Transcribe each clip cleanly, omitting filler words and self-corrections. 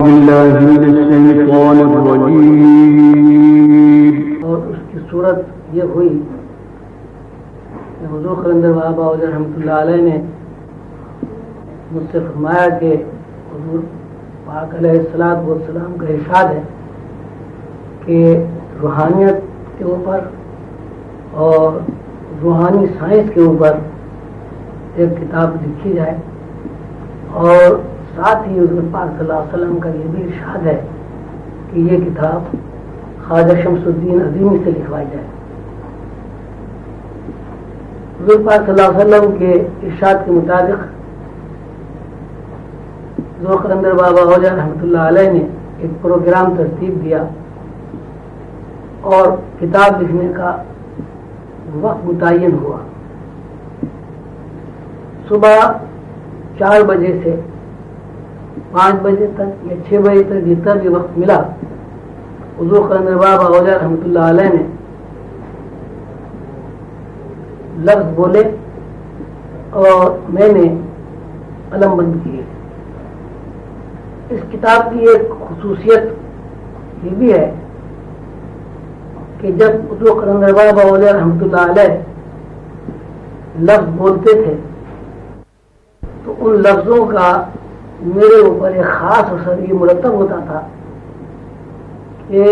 بالله من الشيطان الرجيم. اور اس کی صورت یہ ہوئی کہ حضور قلندر بابا رحمۃ اللہ علیہ نے مجھ سے فرمایا کہ حضور پاک علیہ الصلوۃ والسلام کا ارشاد ہے کہ روحانیت کے اوپر اور روحانی سائنس کے اوپر ایک کتاب لکھی جائے، اور ساتھ ہی حضور پاک صلی اللہ علیہ وسلم کا یہ بھی ارشاد ہے کہ یہ کتاب خواجہ شمس الدین عظیمی سے لکھوائی جائے۔ حضور پاک صلی اللہ علیہ وسلم کے ارشاد کے مطابق حضور قلندر بابا اولیاء رحمۃ اللہ علیہ نے ایک پروگرام ترتیب دیا اور کتاب لکھنے کا وقت متعین ہوا۔ صبح 4 بجے سے 5 بجے تک یا 6 بجے تک جتنا بھی وقت ملا، حضور قلندر بابا اولیاء رحمۃ اللہ علیہ نے لفظ بولے اور میں نے قلم بند کیے۔ اس کتاب کی ایک خصوصیت یہ بھی ہے کہ جب حضور قلندر بابا اولیاء رحمۃ اللہ علیہ لفظ بولتے تھے تو ان لفظوں کا میرے اوپر ایک خاص اثر یہ مرتب ہوتا تھا کہ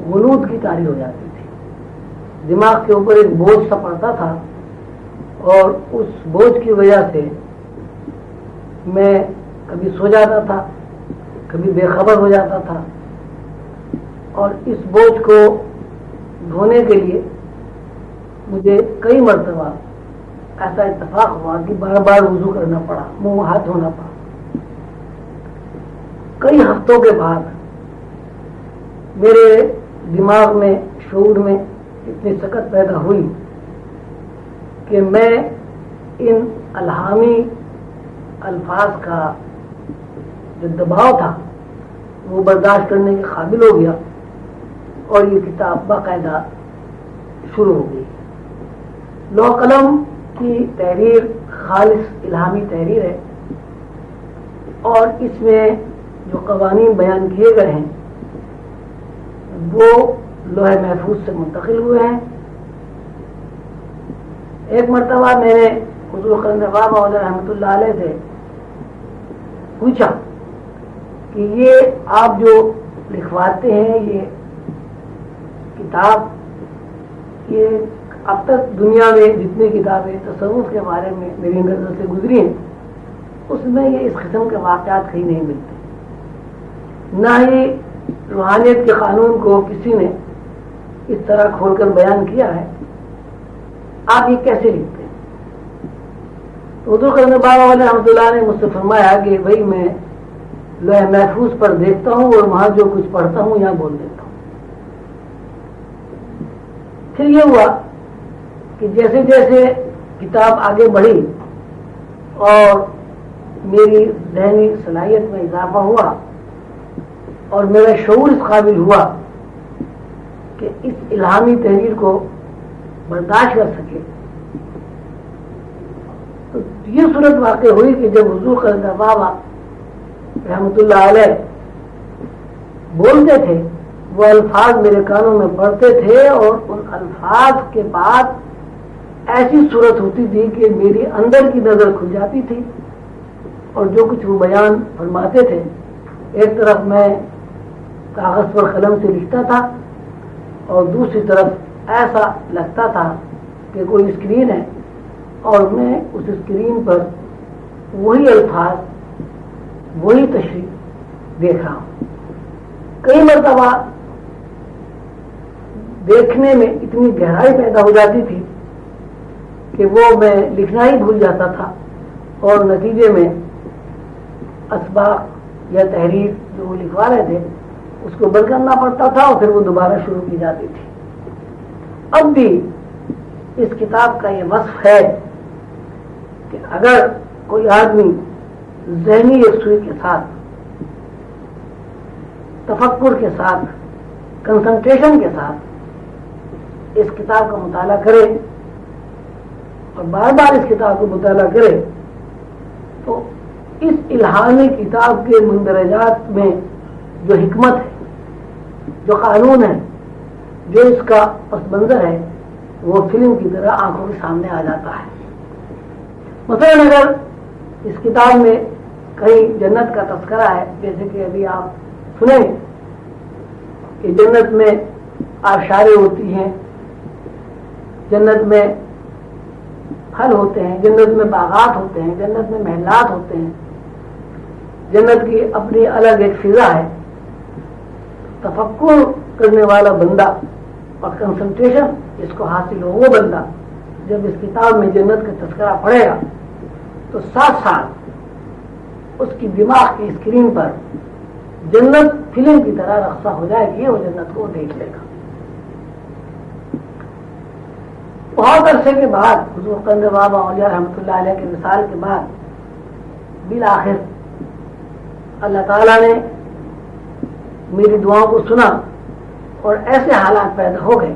غنود کی طاری ہو جاتی تھی، دماغ کے اوپر ایک بوجھ سا پڑتا تھا، اور اس بوجھ کی وجہ سے میں کبھی سو جاتا تھا، کبھی بے خبر ہو جاتا تھا۔ اور اس بوجھ کو دھونے کے لیے مجھے کئی مرتبہ ایسا اتفاق ہوا کہ بار بار وضو کرنا پڑا، منہ ہاتھ دھونا پڑا۔ کئی ہفتوں کے بعد میرے دماغ میں، شعور میں اتنی سکت پیدا ہوئی کہ میں ان الہامی الفاظ کا جو دباؤ تھا وہ برداشت کرنے کے قابل ہو گیا، اور یہ کتاب باقاعدہ شروع ہو گئی۔ لوح قلم کی تحریر خالص الہامی تحریر ہے، اور اس میں جو قوانین بیان کیے گئے ہیں وہ لوح محفوظ سے منتقل ہوئے ہیں۔ ایک مرتبہ میں نے حضور قلندر بابا رحمۃ اللہ علیہ سے پوچھا کہ یہ آپ جو لکھواتے ہیں یہ کتاب، یہ اب تک دنیا میں جتنی کتابیں تصوف کے بارے میں میری نظر سے گزری ہیں اس میں یہ اس قسم کے واقعات کہیں نہیں ملتے، نہ ہی روحانیت کے قانون کو کسی نے اس طرح کھول کر بیان کیا ہے، آپ یہ کیسے لکھتے ہیں؟ تو حضور قلندر بابا رحمۃ اللہ نے مجھ سے فرمایا کہ بھائی میں لوح محفوظ پر دیکھتا ہوں اور وہاں جو کچھ پڑھتا ہوں یہاں بول دیتا ہوں۔ پھر یہ ہوا کہ جیسے جیسے کتاب آگے بڑھی اور میری ذہنی صلاحیت میں اضافہ ہوا اور میرا شعور اس قابل ہوا کہ اس الہامی تحریر کو برداشت کر سکے، تو یہ صورت واقع ہوئی کہ جب حضور قلندر بابا رحمۃ اللہ علیہ بولتے تھے وہ الفاظ میرے کانوں میں پڑتے تھے، اور ان الفاظ کے بعد ایسی صورت ہوتی تھی کہ میری اندر کی نظر کھل جاتی تھی، اور جو کچھ وہ بیان فرماتے تھے ایک طرف میں کاغذ پر قلم سے لکھتا تھا اور دوسری طرف ایسا لگتا تھا کہ کوئی اسکرین ہے اور میں اس اسکرین پر وہی الفاظ، وہی تشریح دیکھ رہا ہوں۔ کئی مرتبہ دیکھنے میں اتنی گہرائی پیدا ہو جاتی تھی کہ وہ میں لکھنا ہی بھول جاتا تھا، اور نتیجے میں اسباق یا تحریر جو وہ لکھوا رہے تھے اس کو بند کرنا پڑتا تھا، اور پھر وہ دوبارہ شروع کی جاتی تھی۔ اب بھی اس کتاب کا یہ وصف ہے کہ اگر کوئی آدمی ذہنی یکسوئی کے ساتھ، تفکر کے ساتھ، کنسنٹریشن کے ساتھ اس کتاب کا مطالعہ کرے اور بار بار اس کتاب کو مطالعہ کرے تو اس الہامی کتاب کے مندرجات میں جو حکمت ہے، جو قانون ہے، جو اس کا پس منظر ہے، وہ فلم کی طرح آنکھوں کے سامنے آ جاتا ہے۔ مثلاً اگر اس کتاب میں کہیں جنت کا تذکرہ ہے، جیسے کہ ابھی آپ سنیں کہ جنت میں آبشاریں ہوتی ہیں، جنت میں پھل ہوتے ہیں، جنت میں باغات ہوتے ہیں، جنت میں محلات ہوتے ہیں، جنت کی اپنی الگ ایک فضا ہے۔ تفکر کرنے والا بندہ اور کنسنٹریشن جس کو حاصل ہو وہ بندہ جب اس کتاب میں جنت کا تذکرہ پڑھے گا تو ساتھ ساتھ اس کی دماغ کی اسکرین پر جنت فلم کی طرح رقصہ ہو جائے گی، وہ جنت کو دیکھ لے گا۔ بہت عرصے کے بعد حضور قندر بابا اولیاء رحمۃ اللہ علیہ کے وصال کے بعد بالآخر اللہ تعالیٰ نے میری دعاؤں کو سنا اور ایسے حالات پیدا ہو گئے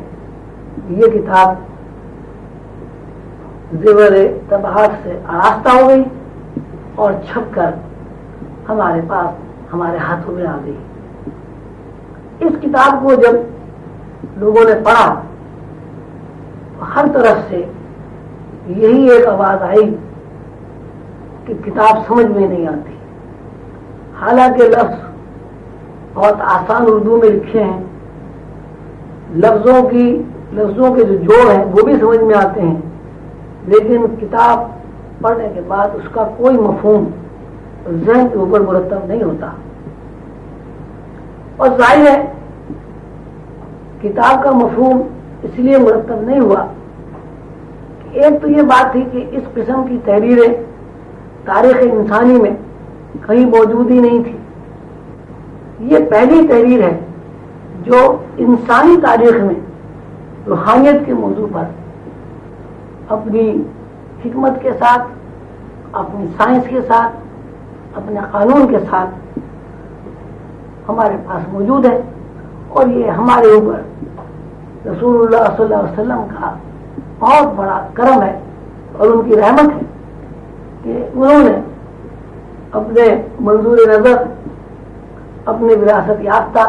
کہ یہ کتاب زیور طبعات سے آراستہ ہو گئی اور چھپ کر ہمارے پاس ہمارے ہاتھوں میں آ گئی۔ اس کتاب کو جب لوگوں نے پڑھا تو ہر طرف سے یہی ایک آواز آئی کہ کتاب سمجھ میں نہیں آتی، حالانکہ لفظ بہت آسان اردو میں لکھے ہیں، لفظوں کے جو جوڑ ہیں وہ بھی سمجھ میں آتے ہیں، لیکن کتاب پڑھنے کے بعد اس کا کوئی مفہوم ذہن کے اوپر مرتب نہیں ہوتا۔ اور ظاہر ہے کتاب کا مفہوم اس لیے مرتب نہیں ہوا کہ ایک تو یہ بات تھی کہ اس قسم کی تحریریں تاریخ انسانی میں کہیں موجود ہی نہیں تھی۔ یہ پہلی تحریر ہے جو انسانی تاریخ میں روحانیت کے موضوع پر اپنی حکمت کے ساتھ، اپنی سائنس کے ساتھ، اپنے قانون کے ساتھ ہمارے پاس موجود ہے، اور یہ ہمارے اوپر رسول اللہ صلی اللہ علیہ وسلم کا بہت بڑا کرم ہے اور ان کی رحمت ہے کہ انہوں نے اپنے منظور نظر، اپنے وراثت یافتہ،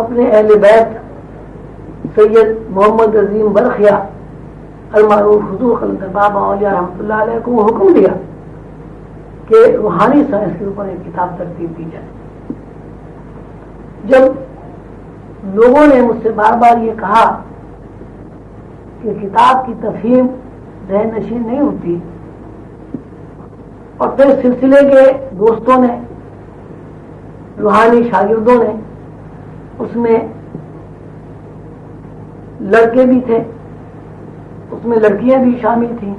اپنے اہل بیت سید محمد عظیم برخیا المعروف حضور قلندر بابا اولیاء رحمۃ اللہ علیہ کو وہ حکم دیا کہ روحانی سائنس کے اوپر ایک کتاب ترتیب دی جائے۔ جب لوگوں نے مجھ سے بار بار یہ کہا کہ کتاب کی تفہیم ذہن نشین نہیں ہوتی، اور پھر سلسلے کے دوستوں نے، روحانی شاگردوں نے، اس میں لڑکے بھی تھے، اس میں لڑکیاں بھی شامل تھیں،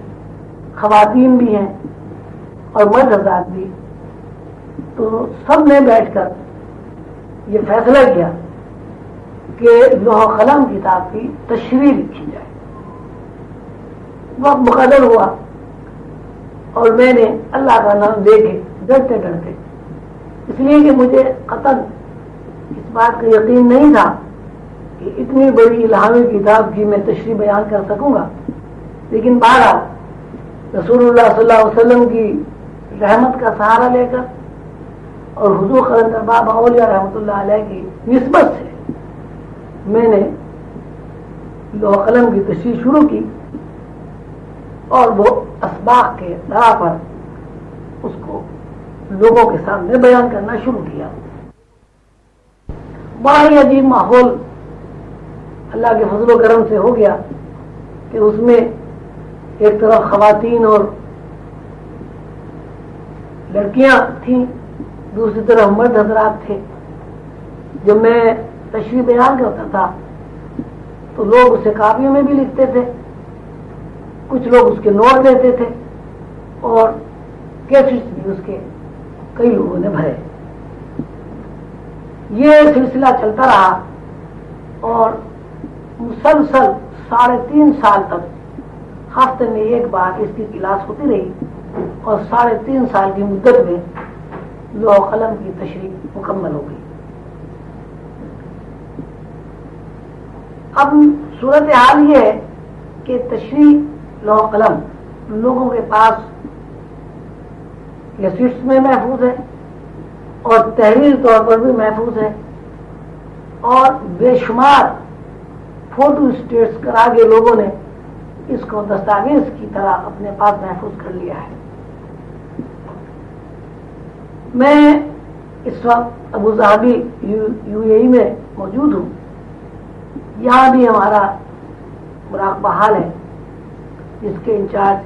خواتین بھی ہیں اور مرد حضرات بھی، تو سب نے بیٹھ کر یہ فیصلہ کیا کہ لوح و قلم کتاب کی تشریح لکھی جائے۔ وقت مقرر ہوا اور میں نے اللہ کا نام لے کے ڈرتے ڈرتے، اس لیے کہ مجھے قطعاً اس بات کا یقین نہیں تھا کہ اتنی بڑی الہامی کتاب کی میں تشریح بیان کر سکوں گا، لیکن بہرحال رسول اللہ صلی اللہ علیہ وسلم کی رحمت کا سہارا لے کر اور حضور قلندر بابا اولیاء رحمۃ اللہ علیہ کی نسبت سے میں نے لوح قلم کی تشریح شروع کی اور وہ اسباق کے طرح پر اس کو لوگوں کے سامنے بیان کرنا شروع کیا۔ بڑا ہی عجیب ماحول اللہ کے فضل و کرم سے ہو گیا کہ اس میں ایک طرف خواتین اور لڑکیاں تھیں، دوسری طرف مرد حضرات تھے۔ جب میں تشریح بیان کرتا تھا تو لوگ اسے کاپیوں میں بھی لکھتے تھے، کچھ لوگ اس کے نوٹ لیتے تھے اور کیسٹس بھی اس کے کئی لوگوں نے بھرے۔ یہ سلسلہ چلتا رہا اور مسلسل 3.5 سال تک ہفتے میں ایک بار اس کی کلاس ہوتی رہی، اور 3.5 سال کی مدت میں لوح قلم کی تشریح مکمل ہو گئی۔ اب صورتحال یہ ہے کہ تشریح لوح قلم لوگوں کے پاس کیسٹس میں محفوظ ہے، اور تحریری طور پر بھی محفوظ ہے، اور بے شمار فوٹو اسٹیٹس کرا کے لوگوں نے اس کو دستاویز کی طرح اپنے پاس محفوظ کر لیا ہے۔ میں اس وقت ابو ظہبی یو اے ای میں موجود ہوں۔ یہاں بھی ہمارا مراقبہ حال ہے، جس کے انچارج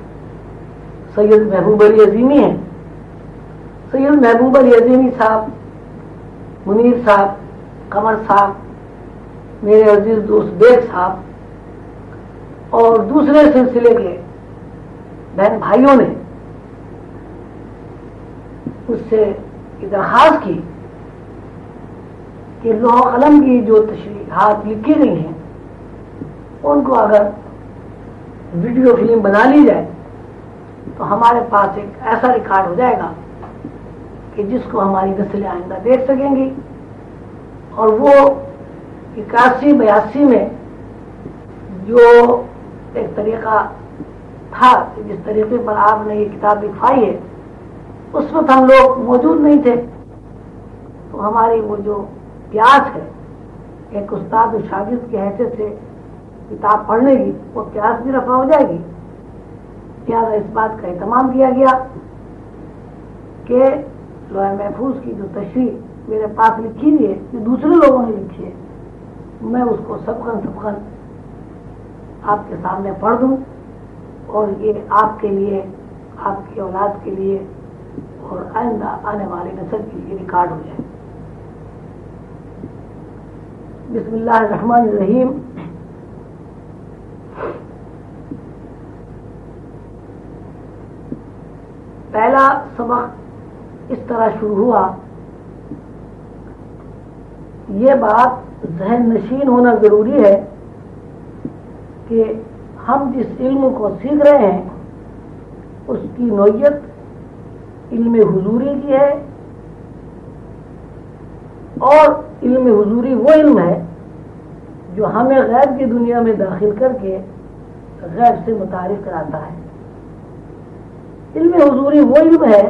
سید محبوب علی عظیمی ہیں۔ سید محبوب علی عظیمی صاحب، منیر صاحب، قمر صاحب، میرے عزیز دوست بیگ صاحب اور دوسرے سلسلے کے بہن بھائیوں نے اس سے درخواست کی کہ لوح قلم کی جو تشریحات لکھی گئی ہیں ان کو اگر ویڈیو فلم بنا لی جائے تو ہمارے پاس ایک ایسا ریکارڈ ہو جائے گا کہ جس کو ہماری نسل آئندہ دیکھ سکیں گی، اور وہ 81-82 میں جو ایک طریقہ تھا، جس طریقے پر آپ نے یہ کتاب لکھوائی ہے، اس وقت ہم لوگ موجود نہیں تھے، تو ہماری وہ جو پیاس ہے ایک استاد و شاگرد کی حیثیت سے کتاب پڑھنے کی، وہ پیاس بھی رفع ہو جائے گی۔ لہٰذا اس بات کا اہتمام کیا گیا کہ لوح محفوظ کی جو تشریح میرے پاس لکھی ہوئی ہے، جو دوسرے لوگوں نے لکھی ہے، میں اس کو سبقاً آپ کے سامنے پڑھ دوں، اور یہ آپ کے لیے، آپ کی اولاد کے لیے اور آئندہ آنے والی نسل کے لیے ریکارڈ ہو جائے۔ بسم اللہ الرحمن الرحیم۔ پہلا سبق اس طرح شروع ہوا، یہ بات ذہن نشین ہونا ضروری ہے کہ ہم جس علم کو سیکھ رہے ہیں اس کی نوعیت علم حضوری کی ہے، اور علم حضوری وہ علم ہے جو ہمیں غیب کی دنیا میں داخل کر کے غیب سے متعارف کراتا ہے۔ علم حضوری وہ علم ہے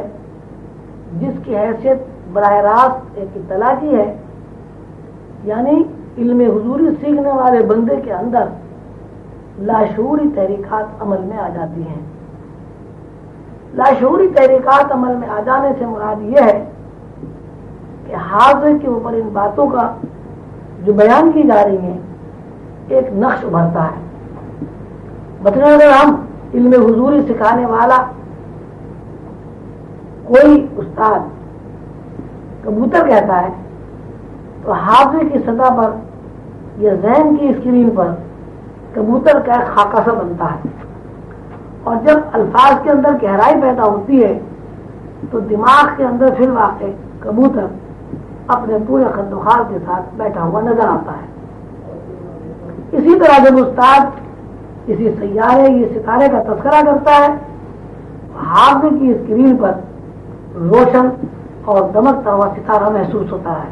جس کی حیثیت براہ راست ایک اطلاع کی ہے، یعنی علم حضوری سیکھنے والے بندے کے اندر لاشعوری تحریکات عمل میں آ جاتی ہیں۔ لاشعوری تحریکات عمل میں آ جانے سے مراد یہ ہے کہ حاضر کے اوپر ان باتوں کا جو بیان کی جا رہی ہیں ایک نقش ابھرتا ہے۔ مثلا اگر ہم علم حضوری سکھانے والا کوئی استاد کبوتر کہتا ہے تو حافظ کی سطح پر یا ذہن کی اسکرین پر کبوتر کا ایک خاکہ سا بنتا ہے، اور جب الفاظ کے اندر گہرائی پیدا ہوتی ہے تو دماغ کے اندر پھر واقع کبوتر اپنے پورے خد و خال کے ساتھ بیٹھا ہوا نظر آتا ہے۔ اسی طرح جب استاد کسی سیارے یا ستارے کا تذکرہ کرتا ہے، حافظ کی اسکرین پر روشن اور دمکتا ہوا ستارہ محسوس ہوتا ہے۔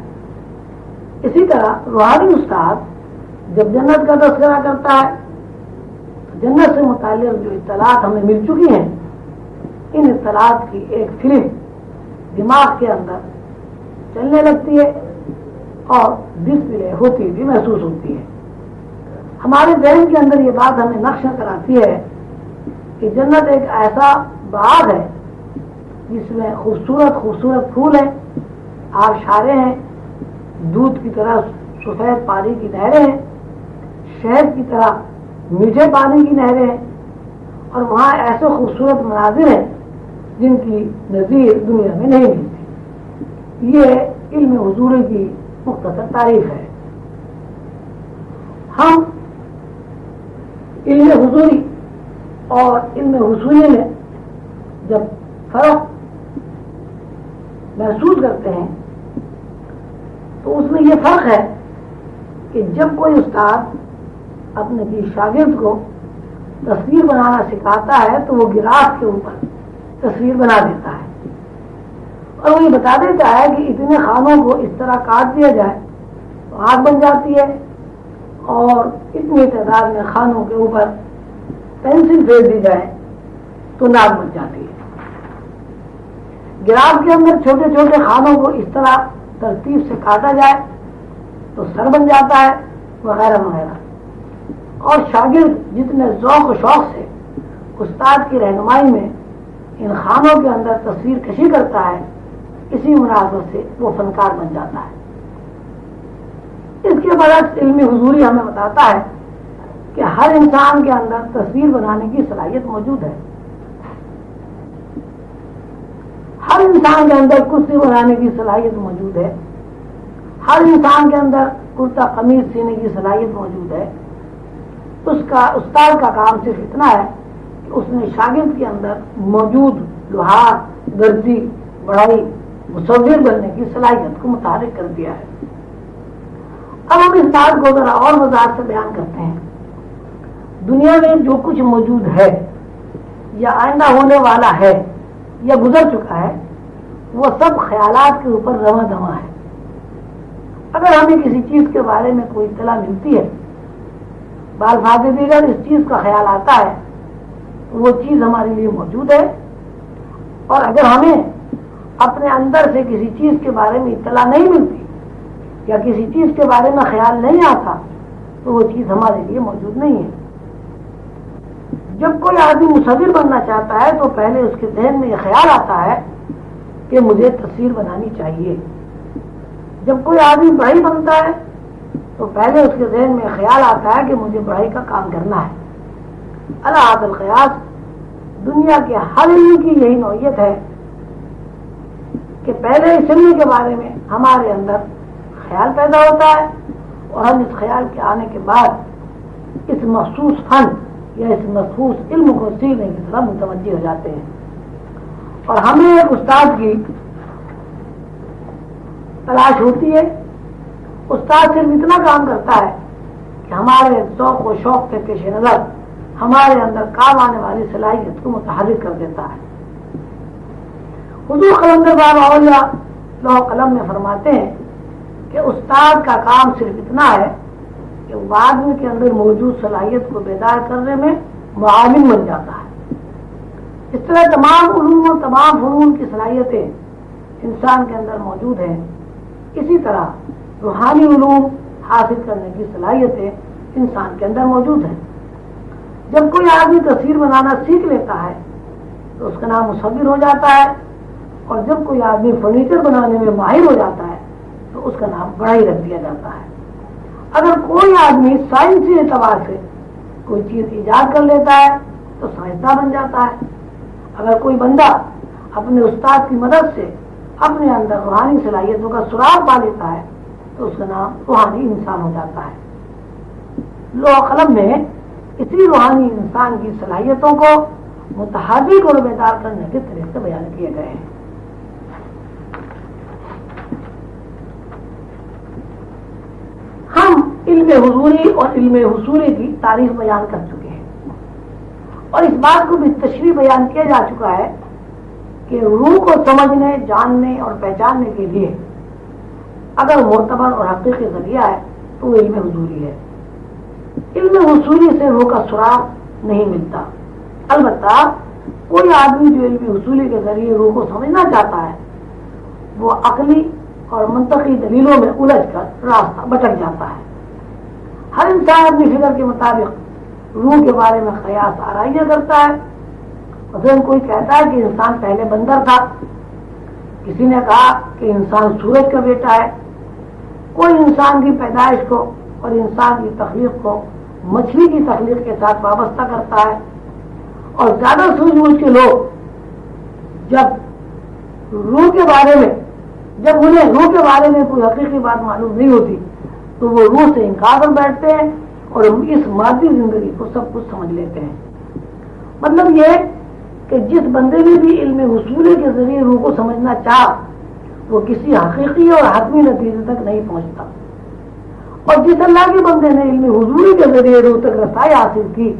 اسی طرح روحانی استاد جب جنت کا تذکرہ کرتا ہے تو جنت سے متعلق جو اطلاعات ہمیں مل چکی ہیں، ان اطلاعات کی ایک فلم دماغ کے اندر چلنے لگتی ہے اور ڈسپلے ہوتی بھی محسوس ہوتی ہے۔ ہمارے ذہن کے اندر یہ بات ہمیں نقشہ کراتی ہے کہ جنت ایک ایسا باغ ہے جس میں خوبصورت پھول ہیں، آبشاریں ہیں، دودھ کی طرح سفید پانی کی نہریں ہیں، شہد کی طرح میٹھے پانی کی نہریں ہیں، اور وہاں ایسے خوبصورت مناظر ہیں جن کی نظیر دنیا میں نہیں ملتی۔ یہ علم حضوری کی مختصر تعریف ہے۔ ہم علم حضوری اور علم حصولی میں جب فرق محسوس کرتے ہیں تو اس میں یہ فرق ہے کہ جب کوئی استاد اپنے شاگرد کو تصویر بنانا سکھاتا ہے تو وہ گراف کے اوپر تصویر بنا دیتا ہے، اور وہ یہ بتا دیتا ہے کہ اتنے خانوں کو اس طرح کاٹ دیا جائے تو آگ بن جاتی ہے، اور اتنی تعداد میں خانوں کے اوپر پینسل پھیر دی جائے تو ناک بن جاتی ہے۔ گراف کے اندر چھوٹے چھوٹے خانوں کو اس طرح ترتیب سے کاٹا جائے تو سر بن جاتا ہے، وغیرہ وغیرہ. اور شاگرد جتنے ذوق و شوق سے استاد کی رہنمائی میں ان خانوں کے اندر تصویر کشی کرتا ہے، اسی مناسبت سے وہ فنکار بن جاتا ہے. اس کے برعکس علم حضوری ہمیں بتاتا ہے کہ ہر انسان کے اندر تصویر بنانے کی صلاحیت موجود ہے. ہر انسان کے اندر کرسی بنانے کی صلاحیت موجود ہے. ہر انسان کے اندر کرتا قمیض سینے کی صلاحیت موجود ہے. اس کا استاد کا کام صرف اتنا ہے کہ اس نے شاگرد کے اندر موجود لوہار، درزی، بڑھائی، مصور بننے کی صلاحیت کو متحرک کر دیا ہے. اب ہم اس بات کو ذرا اور وضاحت سے بیان کرتے ہیں. دنیا میں جو کچھ موجود ہے یا آئندہ ہونے والا ہے یا گزر چکا ہے، وہ سب خیالات کے اوپر رواں دواں ہے. اگر ہمیں کسی چیز کے بارے میں کوئی اطلاع ملتی ہے، بالفاظ دیگر اس چیز کا خیال آتا ہے، تو وہ چیز ہمارے لیے موجود ہے. اور اگر ہمیں اپنے اندر سے کسی چیز کے بارے میں اطلاع نہیں ملتی یا کسی چیز کے بارے میں خیال نہیں آتا، تو وہ چیز ہمارے لیے موجود نہیں ہے. جب کوئی آدمی مصور بننا چاہتا ہے تو پہلے اس کے ذہن میں یہ خیال آتا ہے کہ مجھے تصویر بنانی چاہیے. جب کوئی آدمی بڑھئی بنتا ہے تو پہلے اس کے ذہن میں خیال آتا ہے کہ مجھے بڑھئی کا کام کرنا ہے. علی حد القیاس دنیا کے ہر علم کی یہی نوعیت ہے کہ پہلے اس علم کے بارے میں ہمارے اندر خیال پیدا ہوتا ہے اور ہم اس خیال کے آنے کے بعد اس مخصوص فن یا اس مخصوص علم کو سیکھنے کی طرف متوجہ ہو جاتے ہیں. اور ہمیں ایک استاد کی تلاش ہوتی ہے. استاد صرف اتنا کام کرتا ہے کہ ہمارے ذوق و شوق کے پیش نظر ہمارے اندر کام آنے والی صلاحیت کو متحرک کر دیتا ہے. حضور قلندر بابا اولیاء لوح قلم میں فرماتے ہیں کہ استاد کا کام صرف اتنا ہے کہ وہ آدمی کے اندر موجود صلاحیت کو بیدار کرنے میں معاون بن جاتا ہے. اس طرح تمام علوم و تمام فنون کی صلاحیتیں انسان کے اندر موجود ہیں. اسی طرح روحانی علوم حاصل کرنے کی صلاحیتیں انسان کے اندر موجود ہیں. جب کوئی آدمی تصویر بنانا سیکھ لیتا ہے تو اس کا نام مصور ہو جاتا ہے، اور جب کوئی آدمی فرنیچر بنانے میں ماہر ہو جاتا ہے تو اس کا نام بڑھئی رکھ دیا جاتا ہے. اگر کوئی آدمی سائنسی اعتبار سے کوئی چیز ایجاد کر لیتا ہے تو سائنسداں بن جاتا ہے. اگر کوئی بندہ اپنے استاد کی مدد سے اپنے اندر روحانی صلاحیتوں کا سراغ پا لیتا ہے تو اس کا نام روحانی انسان ہو جاتا ہے. لوح قلم میں اسی روحانی انسان کی صلاحیتوں کو متحرک اور بیدار کرنے کے طریقے بیان کیے گئے ہیں. ہم علم حضوری اور علم حصولی کی تعریف بیان کر چکے ہیں اور اس بات کو بھی تشریح بیان کیا جا چکا ہے کہ روح کو سمجھنے، جاننے اور پہچاننے کے لیے اگر معتبر اور حقیقی ذریعہ ہے تو وہ علم حضوری ہے. علم حصولی سے روح کا سراغ نہیں ملتا. البتہ کوئی آدمی جو علم حصولی کے ذریعے روح کو سمجھنا چاہتا ہے وہ عقلی اور منطقی دلیلوں میں الجھ کر راستہ بھٹک جاتا ہے. ہر انسان اپنی فکر کے مطابق روح کے بارے میں قیاس آرائیاں کرتا ہے. مثلاً کوئی کہتا ہے کہ انسان پہلے بندر تھا، کسی نے کہا کہ انسان سورج کا بیٹا ہے، کوئی انسان کی پیدائش کو اور انسان کی تخلیق کو مچھلی کی تخلیق کے ساتھ وابستہ کرتا ہے. اور زیادہ سوچ بوجھ کے لوگ جب روح کے بارے میں جب انہیں روح کے بارے میں کوئی حقیقی بات معلوم نہیں ہوتی تو وہ روح سے انکار کر بیٹھتے ہیں اور اس مادی زندگی کو سب کچھ سمجھ لیتے ہیں. مطلب یہ کہ جس بندے نے بھی علم حصولی کے ذریعے روح کو سمجھنا چاہا وہ کسی حقیقی اور حتمی نتیجے تک نہیں پہنچتا، اور جس اللہ کے بندے نے علم حضوری کے ذریعے روح تک رسائی حاصل کی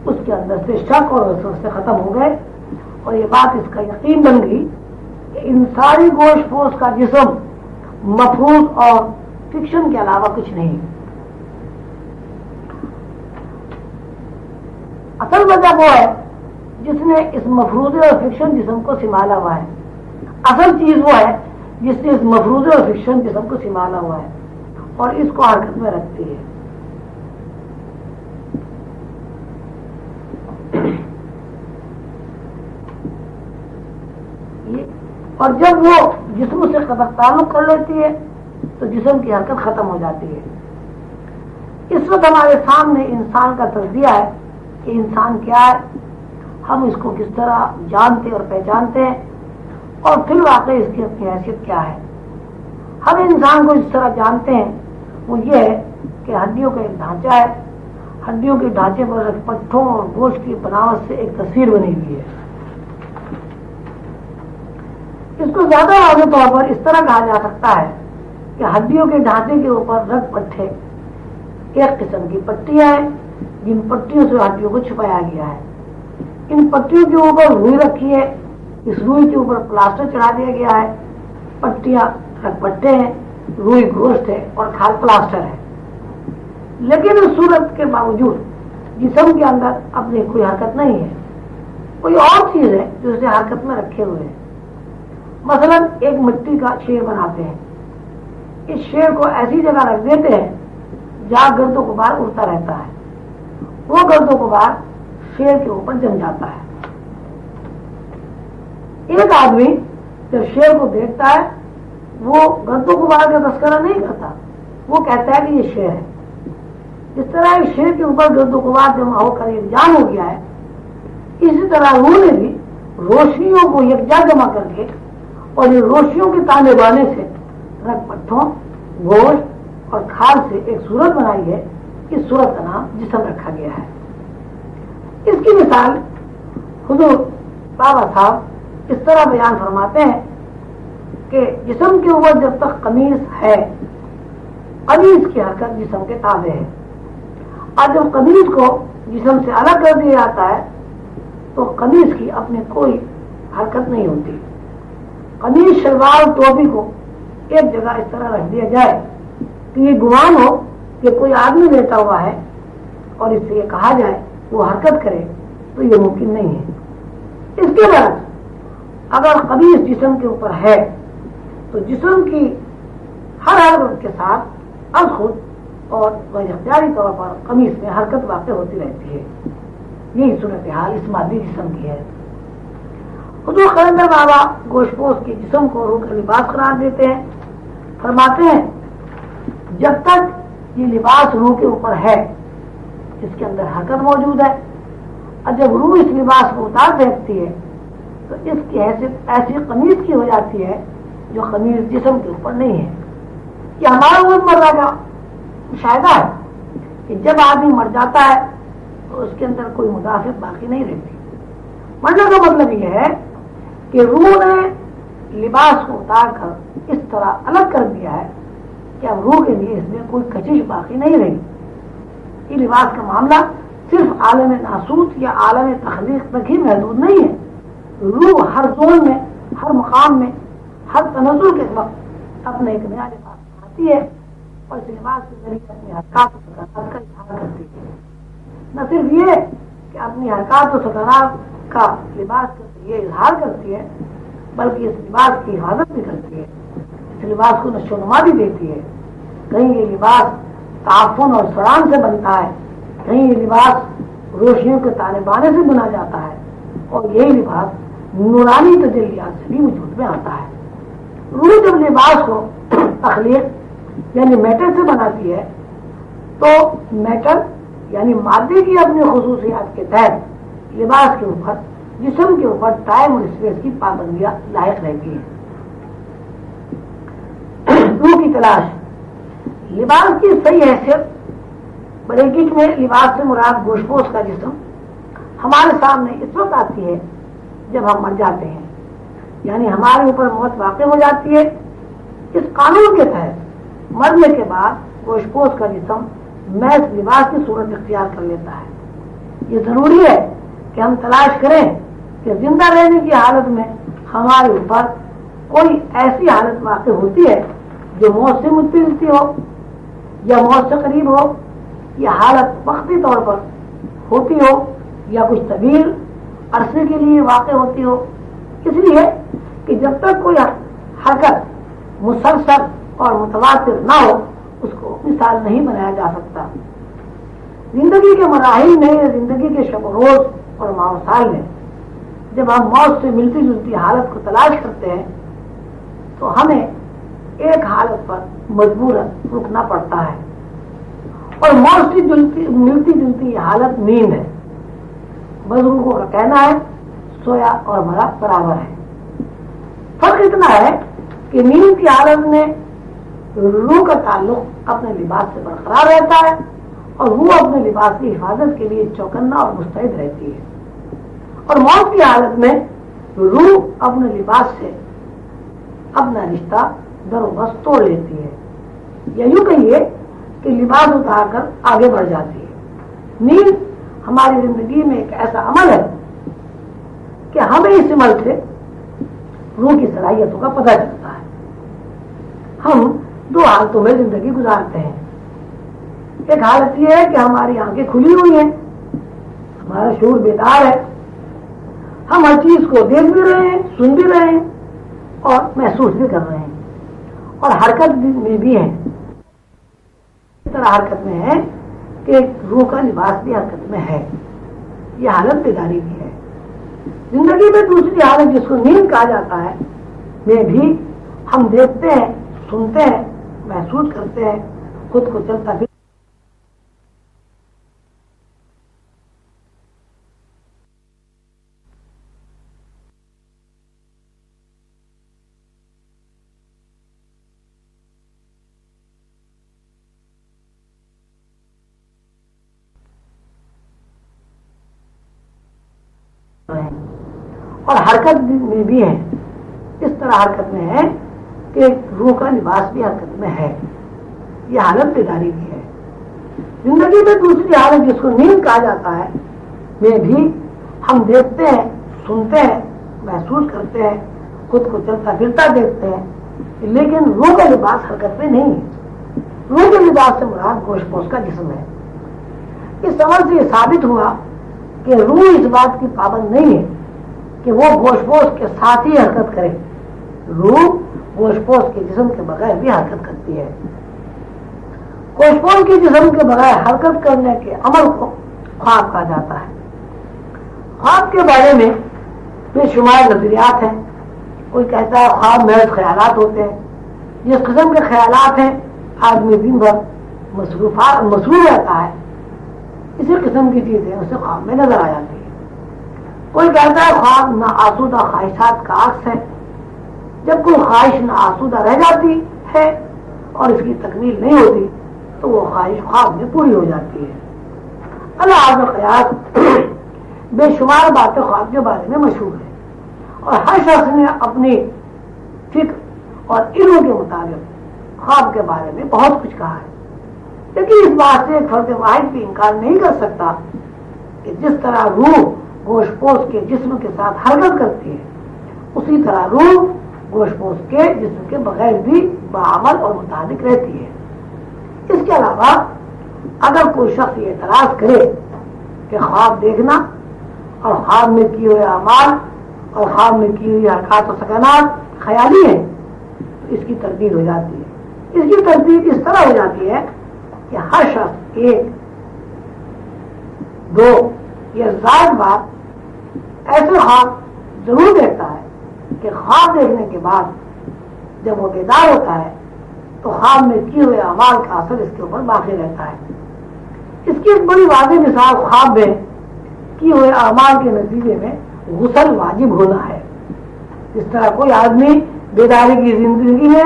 اس کے اندر سے شک اور وسوسے ختم ہو گئے اور یہ بات اس کا یقین بن گئی کہ ان ساری گوشت پوش کا جسم مفروض اور فکشن کے علاوہ کچھ نہیں. اصل وجہ وہ ہے جس نے اس مفروضے اور فکشن جسم کو سنبھالا ہوا ہے. اصل چیز وہ ہے جس نے اس مفروضے اور فکشن جسم کو سنبھالا ہوا ہے اور اس کو حرکت میں رکھتی ہے. اور جب وہ جسم سے قطع تعلق کر لیتی ہے تو جسم کی حرکت ختم ہو جاتی ہے. اس وقت ہمارے سامنے انسان کا تجزیہ ہے کہ انسان کیا ہے, ہم اس کو کس طرح جانتے اور پہچانتے ہیں, اور پھر واقعی اس کی اپنی حیثیت کیا ہے. ہم انسان کو اس طرح جانتے ہیں وہ یہ ہے کہ ہڈیوں کا ایک ڈھانچہ ہے, ہڈیوں کے ڈھانچے پر پٹھوں اور گوشت کی بناوٹ سے ایک تصویر بنی ہوئی ہے. اس کو زیادہ واضح طور پر اس طرح کہا جا سکتا ہے کہ ہڈیوں کے ڈھانچے کے اوپر رگ پٹھے ایک قسم کی پٹیاں ہیں جن پٹیوں سے ہڈیوں کو چھپایا گیا ہے. ان پٹیوں کے اوپر روئی رکھی ہے, اس روئی کے اوپر پلاسٹر چڑھا دیا گیا ہے. پٹیاں رگ پٹے ہیں, روئی گوشت ہے اور کھال پلاسٹر ہے. لیکن اس صورت کے باوجود جسم کے اندر اپنی کوئی حرکت نہیں ہے, کوئی اور چیز ہے جو اسے حرکت میں رکھے ہوئے ہے. مثلا ایک مٹی کا شیر بناتے ہیں, اس شیر کو ایسی جگہ رکھ دیتے ہیں جہاں گرد و غبار اڑتا رہتا ہے. وہ گرد و غبار شیر کے اوپر جم جاتا ہے. ایک آدمی جب شیر کو دیکھتا ہے وہ گرد و غبار کا تذکرہ نہیں کرتا, وہ کہتا ہے کہ یہ شیر ہے. جس طرح اس شیر کے اوپر گرد و غبار جمع ہو کر ایک جان ہو گیا ہے, اسی طرح روح نے بھی روشنیوں کو یکجا جمع کر کے اور یہ روشنیوں کے تانے بانے سے رگ پٹھوں, گوشت اور کھال سے ایک صورت بنائی ہے. اس صورت کا نام جسم رکھا گیا ہے. اس کی مثال حضور بابا صاحب اس طرح بیان فرماتے ہیں کہ جسم کے اوپر جب تک قمیص ہے, قمیص کی حرکت جسم کے تابع ہے, اور جب قمیص کو جسم سے الگ کر دیا جاتا ہے تو قمیص کی اپنی کوئی حرکت نہیں ہوتی. قمیص شلوار ٹوپی کو ایک جگہ اس طرح رکھ دیا جائے کہ یہ گمان ہو کہ کوئی آدمی لیٹا ہوا ہے اور اس سے یہ کہا جائے وہ حرکت کرے تو یہ ممکن نہیں ہے. اس کے بعد اگر قمیص جسم کے اوپر ہے تو جسم کی ہر حرکت کے ساتھ از خود اور غیر اختیاری طور پر قمیص میں حرکت واقع ہوتی رہتی ہے. یہی صورتحال اس مادی جسم کی ہے. حضور قلندر بابا گوشت پوش کے جسم کو روح کا لباس قرار دیتے ہیں. فرماتے ہیں جب تک یہ لباس روح کے اوپر ہے اس کے اندر حرکت موجود ہے, اور جب روح اس لباس کو اتار پھینکتی ہے تو اس کی حیثیت ایسی قمیص کی ہو جاتی ہے جو قمیص جسم کے اوپر نہیں ہے. یہ ہمارا روزمرہ کا مشاہدہ ہے کہ جب آدمی مر جاتا ہے تو اس کے اندر کوئی مدافعت باقی نہیں رہتی. مرنے کا مطلب یہ ہے کہ روح نے لباس کو اتار کر اس طرح الگ کر دیا ہے کہ اب روح کے لیے اس میں کوئی کشش باقی نہیں رہی. یہ لباس کا معاملہ صرف عالم ناسوت یا عالم تخلیق تک ہی محدود نہیں ہے. روح ہر زون میں, ہر مقام میں, ہر تنزل کے وقت اپنے ایک نیا لباس بناتی ہے اور اس لباس کے ذریعے اپنی حرکات و سکنات کا اظہار کرتی ہے. نہ صرف یہ کہ اپنی حرکات و سکنات کا لباس کا یہ اظہار کرتی ہے بلکہ اس لباس کی حفاظت بھی کرتی ہے, اس لباس کو نشو و نما بھی دیتی ہے. کہیں یہ لباس تعفن اور سران سے بنتا ہے, کہیں یہ لباس روشنیوں کے تانے بانے سے بنا جاتا ہے, اور یہی لباس نورانی تجلیات سے بھی وجود میں آتا ہے. روح جب لباس کو تخلیق یعنی میٹر سے بناتی ہے تو میٹر یعنی مادے کی اپنی خصوصیات کے تحت لباس کے اوپر, جسم کے اوپر ٹائم اور اسپیس کی پابندیاں لاحق رہتی ہیں. روح کی تلاش, لباس کی صحیح حیثیت بریکٹ میں لباس سے مراد گوشت پوش کا جسم ہمارے سامنے اس وقت آتی ہے جب ہم مر جاتے ہیں, یعنی ہمارے اوپر موت واقع ہو جاتی ہے. اس قانون کے تحت مرنے کے بعد گوشت پوش کا جسم محض لباس کی صورت اختیار کر لیتا ہے. یہ ضروری ہے کہ ہم تلاش کریں کہ زندہ رہنے کی حالت میں ہمارے اوپر کوئی ایسی حالت واقع ہوتی ہے جو موت سے ملتی ہو یا موت سے قریب ہو, یا حالت وقتی طور پر ہوتی ہو یا کچھ طویل عرصے کے لیے واقع ہوتی ہو. اس لیے کہ جب تک کوئی حرکت مسلسل اور متواتر نہ ہو اس کو مثال نہیں بنایا جا سکتا. زندگی کے مراحل میں یا زندگی کے شب و روز اور ماہ و سال میں جب ہم موت سے ملتی جلتی حالت کو تلاش کرتے ہیں تو ہمیں ایک حالت پر مجبوراً رکنا پڑتا ہے، اور موت سے ملتی جلتی یہ حالت نیند ہے. بزرگوں کا کہنا ہے سویا اور مرا برابر ہے. فرق اتنا ہے کہ نیند کی حالت میں روح کا تعلق اپنے لباس سے برقرار رہتا ہے اور وہ اپنے لباس کی حفاظت کے لیے چوکنا اور مستعد رہتی ہے، اور موت کی حالت میں روح اپنے لباس سے اپنا رشتہ در و بس توڑ لیتی ہے، یا یوں کہیے کہ لباس اتار کر آگے بڑھ جاتی ہے. نیند ہماری زندگی میں ایک ایسا عمل ہے کہ ہمیں اس عمل سے روح کی صلاحیتوں کا پتہ چلتا ہے. ہم دو حالتوں میں زندگی گزارتے ہیں. ایک حالت یہ ہے کہ ہماری آنکھیں کھلی ہوئی ہیں، ہمارا شعور بیدار ہے، ہم ہر چیز کو دیکھ بھی رہے ہیں، سن بھی رہے ہیں اور محسوس بھی کر رہے ہیں اور حرکت میں بھی ہیں. اس طرح حرکت میں ہے کہ روح کا لباس بھی حرکت میں ہے. یہ حالت بیداری کی ہے. زندگی میں دوسری حالت جس کو نیند کہا جاتا ہے میں بھی ہم دیکھتے ہیں، سنتے ہیں، محسوس کرتے ہیں، خود کو چلتا پھر اور حرکت میں بھی ہے. اس طرح حرکت میں ہے کہ روح کا لباس بھی حرکت میں ہے. یہ حالت بیداری کی ہے. زندگی میں دوسری حالت جس کو نیند کہا جاتا ہے میں بھی ہم دیکھتے ہیں، سنتے ہیں، محسوس کرتے ہیں، خود کو چلتا پھرتا دیکھتے ہیں، لیکن روح کا لباس حرکت میں نہیں ہے. روح کے لباس سے مراد گوشت پوش کا جسم ہے. اس سمجھ سے یہ ثابت ہوا کہ روح اس بات کی پابند نہیں ہے کہ وہ گوشت پوش کے ساتھ ہی حرکت کرے. روح گوشت پوش کے جسم کے بغیر بھی حرکت کرتی ہے. گوشت پوش کے جسم کے بغیر حرکت کرنے کے عمل کو خواب کہا جاتا ہے. خواب کے بارے میں بے شمار نظریات ہیں. کوئی کہتا ہے خواب محض خیالات ہوتے ہیں. جس قسم کے خیالات ہیں آدمی دن بھر مصروف رہتا ہے، اسی قسم کی چیزیں اسے خواب میں نظر آ جاتی ہے. کوئی کہتا ہے خواب ناآسودہ خواہشات کا عکس ہے. جب کوئی خواہش ناآسودہ رہ جاتی ہے اور اس کی تکمیل نہیں ہوتی تو وہ خواہش خواب میں پوری ہو جاتی ہے. اللہ قیاس بے شمار باتیں خواب کے بارے میں مشہور ہیں اور ہر شخص نے اپنی فکر اور علم کے مطابق خواب کے بارے میں بہت کچھ کہا ہے. لیکن اس بات سے ایک فرد واحد بھی انکار نہیں کر سکتا کہ جس طرح روح گوشت پوش کے جسم کے ساتھ حرکت کرتی ہے اسی طرح روح گوشت پوش کے جسم کے بغیر بھی بعمل اور مطابق رہتی ہے. اس کے علاوہ اگر کوئی شخص یہ اعتراض کرے کہ خواب دیکھنا اور خواب میں کیے ہوئے اعمال اور خواب میں کی ہوئی حرکات و سکنات خیالی ہیں تو اس کی تردید ہو جاتی ہے. اس کی تردید اس طرح ہو جاتی ہے کہ ہر شخص ایک دو یا زائد بار ایسے خواب ضرور دیکھتا ہے کہ خواب دیکھنے کے بعد جب وہ بیدار ہوتا ہے تو خواب میں کیے ہوئے اعمال کا اثر اس کے اوپر باقی رہتا ہے. اس کی ایک بڑی واضح مثال خواب میں کیے ہوئے اعمال کے نتیجے میں غسل واجب ہونا ہے. اس طرح کوئی آدمی بیداری کی زندگی میں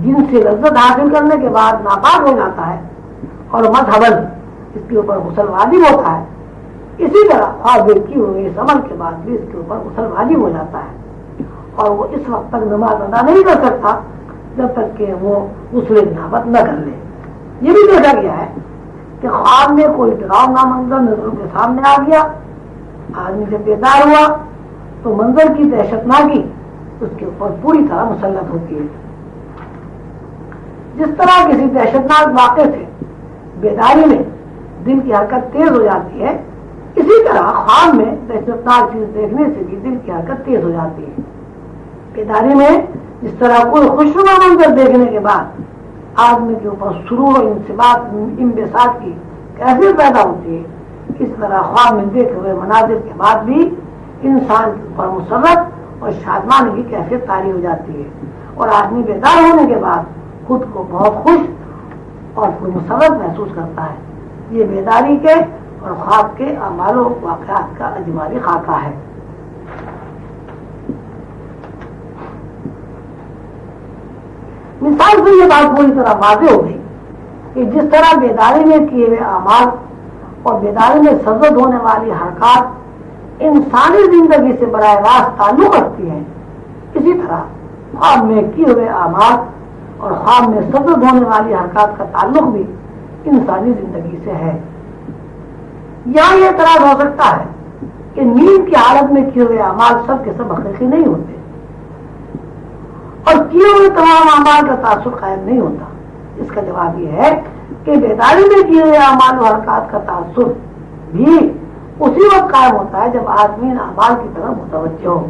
جن سے لذت حاصل کرنے کے بعد ناپاک ہو جاتا ہے اور مذہباً اس کے اوپر غسل واجب ہوتا ہے، اسی طرح خواب کی ہوئی اس عمل کے بعد بھی اس کے اوپر غسل واجب ہو جاتا ہے اور وہ اس وقت تک نماز ادا نہیں کر سکتا جب تک کہ وہ غسل جنابت نہ کر لے. یہ بھی دیکھا گیا ہے کہ خواب میں کوئی ڈراؤنا منظر نظروں کے سامنے آ گیا، آدمی جب بیدار ہوا تو منظر کی دہشتناکی اس کے اوپر پوری طرح مسلط ہوتی ہے. جس طرح کسی دہشتناک واقعے سے بیداری میں دل کی حرکت تیز ہو جاتی ہے، اسی طرح خواب میں دہشتناک چیز دیکھنے سے بھی دل کی حرکت تیز ہو جاتی ہے. بیداری میں جس طرح کوئی خوشنما منظر دیکھنے کے بعد آدمی کے اوپر سرور و انبساط کی کیفیت پیدا ہوتی ہے، اس طرح خواب میں دیکھے ہوئے مناظر کے بعد بھی انسان کے اوپر مسرت اور شادمانی کی کیفیت طاری ہو جاتی ہے، اور آدمی بیدار ہونے کے بعد خود کو بہت خوش اور مسرت محسوس کرتا ہے۔ یہ بیداری کے اور خواب کے اعمال و واقعات کا اجمالی خاکہ ہے۔ مثال سے یہ بات پوری طرح واضح ہو گئی کہ جس طرح بیداری میں کیے ہوئے اعمال اور بیداری میں سرزد ہونے والی حرکات انسانی زندگی سے براہ راست تعلق رکھتی ہیں، اسی طرح خواب میں کیے ہوئے اعمال اور خواب میں سرزد ہونے والی حرکات کا تعلق بھی انسانی زندگی سے ہے۔ یہاں یہ اعتراض ہو سکتا ہے کہ نیند کی حالت میں کیے ہوئے اعمال سب کے سب حقیقی نہیں ہوتے اور کیے ہوئے تمام اعمال کا تاثر قائم نہیں ہوتا۔ اس کا جواب یہ ہے کہ بیداری میں کیے ہوئے اعمال و حرکات کا تاثر بھی اسی وقت قائم ہوتا ہے جب آدمی ان اعمال کی طرف متوجہ ہو،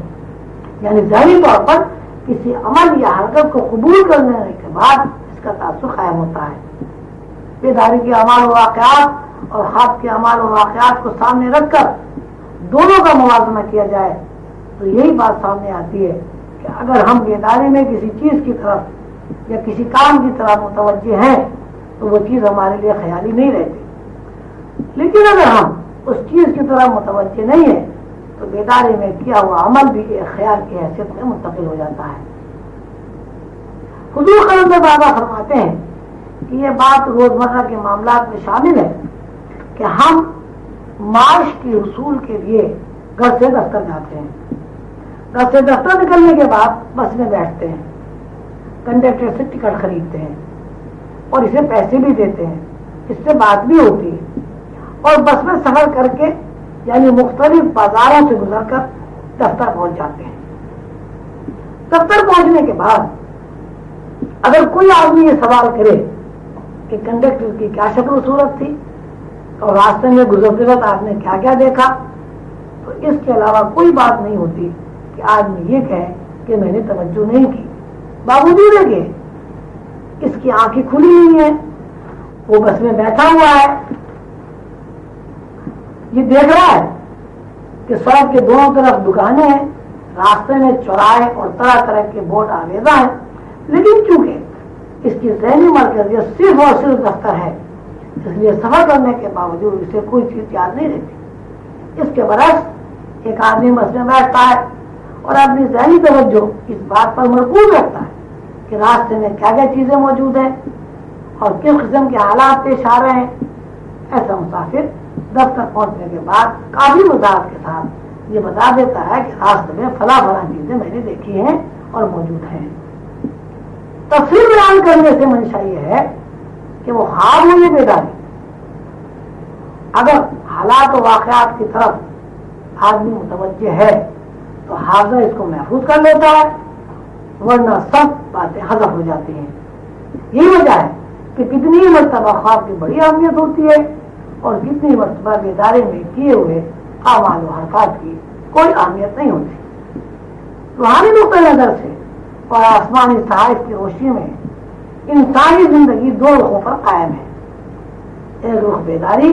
یعنی ظاہری طور پر کسی عمل یا حرکت کو قبول کرنے کے بعد اس کا تاثر قائم ہوتا ہے۔ بیداری کے اعمال و واقعات اور خواب کے اعمال و واقعات کو سامنے رکھ کر دونوں کا موازنہ کیا جائے تو یہی بات سامنے آتی ہے کہ اگر ہم بیداری میں کسی چیز کی طرف یا کسی کام کی طرف متوجہ ہیں تو وہ چیز ہمارے لیے خیالی نہیں رہتی، لیکن اگر ہم اس چیز کی طرف متوجہ نہیں ہیں تو بیداری میں کیا ہوا عمل بھی ایک خیال کی حیثیت میں منتقل ہو جاتا ہے۔ حضور قلم بابا فرماتے ہیں کہ یہ بات روزمرہ کے معاملات میں شامل ہے کہ ہم معاش کے حصول کے لیے گھر سے دفتر جاتے ہیں، گھر سے دفتر نکلنے کے بعد بس میں بیٹھتے ہیں، کنڈکٹر سے ٹکٹ خریدتے ہیں اور اسے پیسے بھی دیتے ہیں، اس سے بات بھی ہوتی ہے اور بس میں سفر کر کے یعنی مختلف بازاروں سے گزر کر دفتر پہنچ جاتے ہیں۔ دفتر پہنچنے کے بعد اگر کوئی آدمی یہ سوال کرے کہ کنڈکٹر کی کیا شکل و صورت تھی اور راستے میں گزرتے وقت آپ نے کیا کیا دیکھا، تو اس کے علاوہ کوئی بات نہیں ہوتی کہ آدمی یہ کہے کہ میں نے توجہ نہیں کی، باوجود ہے کہ اس کی آنکھیں کھلی ہوئی ہیں، وہ بس میں بیٹھا ہوا ہے، یہ دیکھ رہا ہے کہ سڑک کے دونوں طرف دکانیں ہیں، راستے میں چوراہے اور طرح طرح کے بورڈ آویزاں ہیں، لیکن چونکہ اس کی ذہنی مرکزیت صرف اور صرف دفتر ہے، اس لیے سفر کرنے کے باوجود اسے کوئی چیز یاد نہیں رہتی۔ اس کے برعکس ایک آدمی بس میں بیٹھتا ہے اور اپنی ذہنی توجہ اس بات پر مرکوز رکھتا ہے کہ راستے میں کیا کیا چیزیں موجود ہیں اور کس قسم کے حالات پیش آ رہے ہیں۔ ایسا مسافر دفتر پہنچنے کے بعد کافی وضاحت کے ساتھ یہ بتا دیتا ہے کہ راستے میں فلاں فلاں چیزیں میں نے دیکھی ہیں اور موجود ہیں۔ تفصیل بیان کرنے سے منشا یہ ہے کہ وہ خواب ہو یا بیداری، اگر حالات و واقعات کی طرف آدمی متوجہ ہے تو حافظہ اس کو محفوظ کر لیتا ہے، ورنہ سب باتیں حذف ہو جاتی ہیں۔ یہی وجہ ہے کہ کتنی مرتبہ خواب کی بڑی اہمیت ہوتی ہے اور کتنی مرتبہ بیداری میں کیے ہوئے اعمال و حرکات کی کوئی اہمیت نہیں ہوتی۔ روحانی نقطہ نظر سے اور آسمانی صحائف کی روشنی میں انسانی زندگی دو رخوں پر قائم ہے، ایک رخ بیداری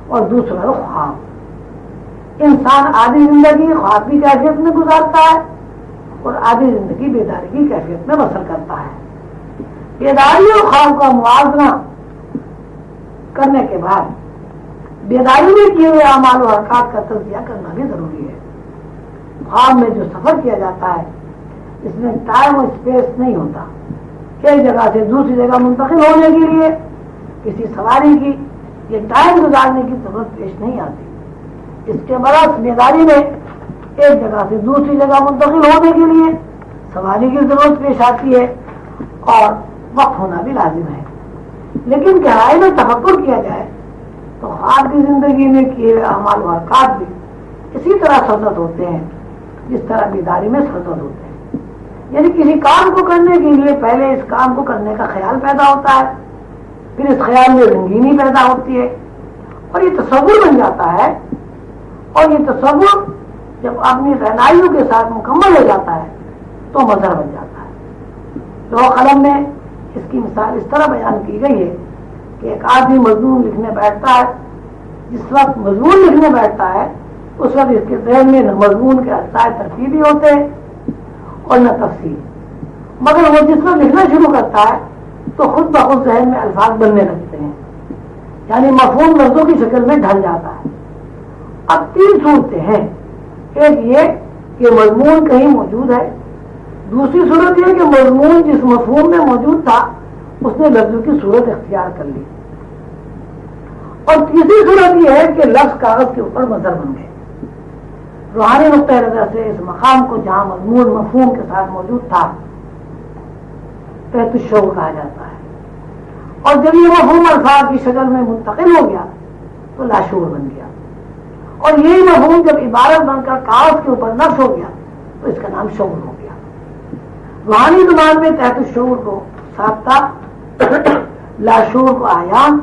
اور دوسرا رخ خواب۔ انسان آدھی زندگی خواب کی کیفیت میں گزارتا ہے اور آدھی زندگی بیداری کی کیفیت میں بسر کرتا ہے۔ بیداری اور خواب کا موازنہ کرنے کے بعد بیداری میں کیے ہوئے اعمال و حرکات کا تجزیہ کرنا بھی ضروری ہے۔ خواب میں جو سفر کیا جاتا ہے اس میں ٹائم اور اسپیس نہیں ہوتا، ایک جگہ سے دوسری جگہ منتقل ہونے کے لیے کسی سواری کی یہ ٹائم گزارنے کی ضرورت پیش نہیں آتی۔ اس کے برعکس بیداری میں ایک جگہ سے دوسری جگہ منتقل ہونے کے لیے سواری کی ضرورت پیش آتی ہے اور وقت ہونا بھی لازم ہے۔ لیکن گہرائی میں تفکر کیا جائے تو خواب کی زندگی میں کیے ہوئے اعمال و حرکات بھی اسی طرح سرزد ہوتے ہیں جس طرح بیداری میں سرزد ہوتے ہیں، یعنی کسی کام کو کرنے کے لیے پہلے اس کام کو کرنے کا خیال پیدا ہوتا ہے، پھر اس خیال میں رنگینی پیدا ہوتی ہے اور یہ تصور بن جاتا ہے، اور یہ تصور جب اپنی رہنائیوں کے ساتھ مکمل ہو جاتا ہے تو مظہر بن جاتا ہے۔ لوح قلم میں اس کی مثال اس طرح بیان کی گئی ہے کہ ایک آدمی مضمون لکھنے بیٹھتا ہے، جس وقت مضمون لکھنے بیٹھتا ہے اس وقت اس کے ذہن میں نہ مضمون کے اجزاء ترتیبی ہوتے ہیں اور نہ تفصیل، مگر وہ جس وقت لکھنا شروع کرتا ہے تو خود بخود ذہن میں الفاظ بننے لگتے ہیں، یعنی مفہوم لفظوں کی شکل میں ڈھل جاتا ہے۔ اب تین صورتیں ہیں، ایک یہ کہ مضمون کہیں موجود ہے، دوسری صورت یہ کہ مضمون جس مفہوم میں موجود تھا اس نے لفظوں کی صورت اختیار کر لی، اور تیسری صورت یہ ہے کہ لفظ کاغذ کے اوپر مظہر بن گئے۔ روحانی نقطۂ نظر سے اس مقام کو جہاں مضمون مفہوم کے ساتھ موجود تھا تحت الشعور کہا جاتا ہے، اور جب یہ مفہوم الفاظ کی شکل میں منتقل ہو گیا تو لاشعور بن گیا، اور یہی مفہوم جب عبارت بن کر کاغذ کے اوپر نقش ہو گیا تو اس کا نام شعور ہو گیا۔ روحانی زبان میں تحت الشعور کو سابقہ، لاشعور کو آیان،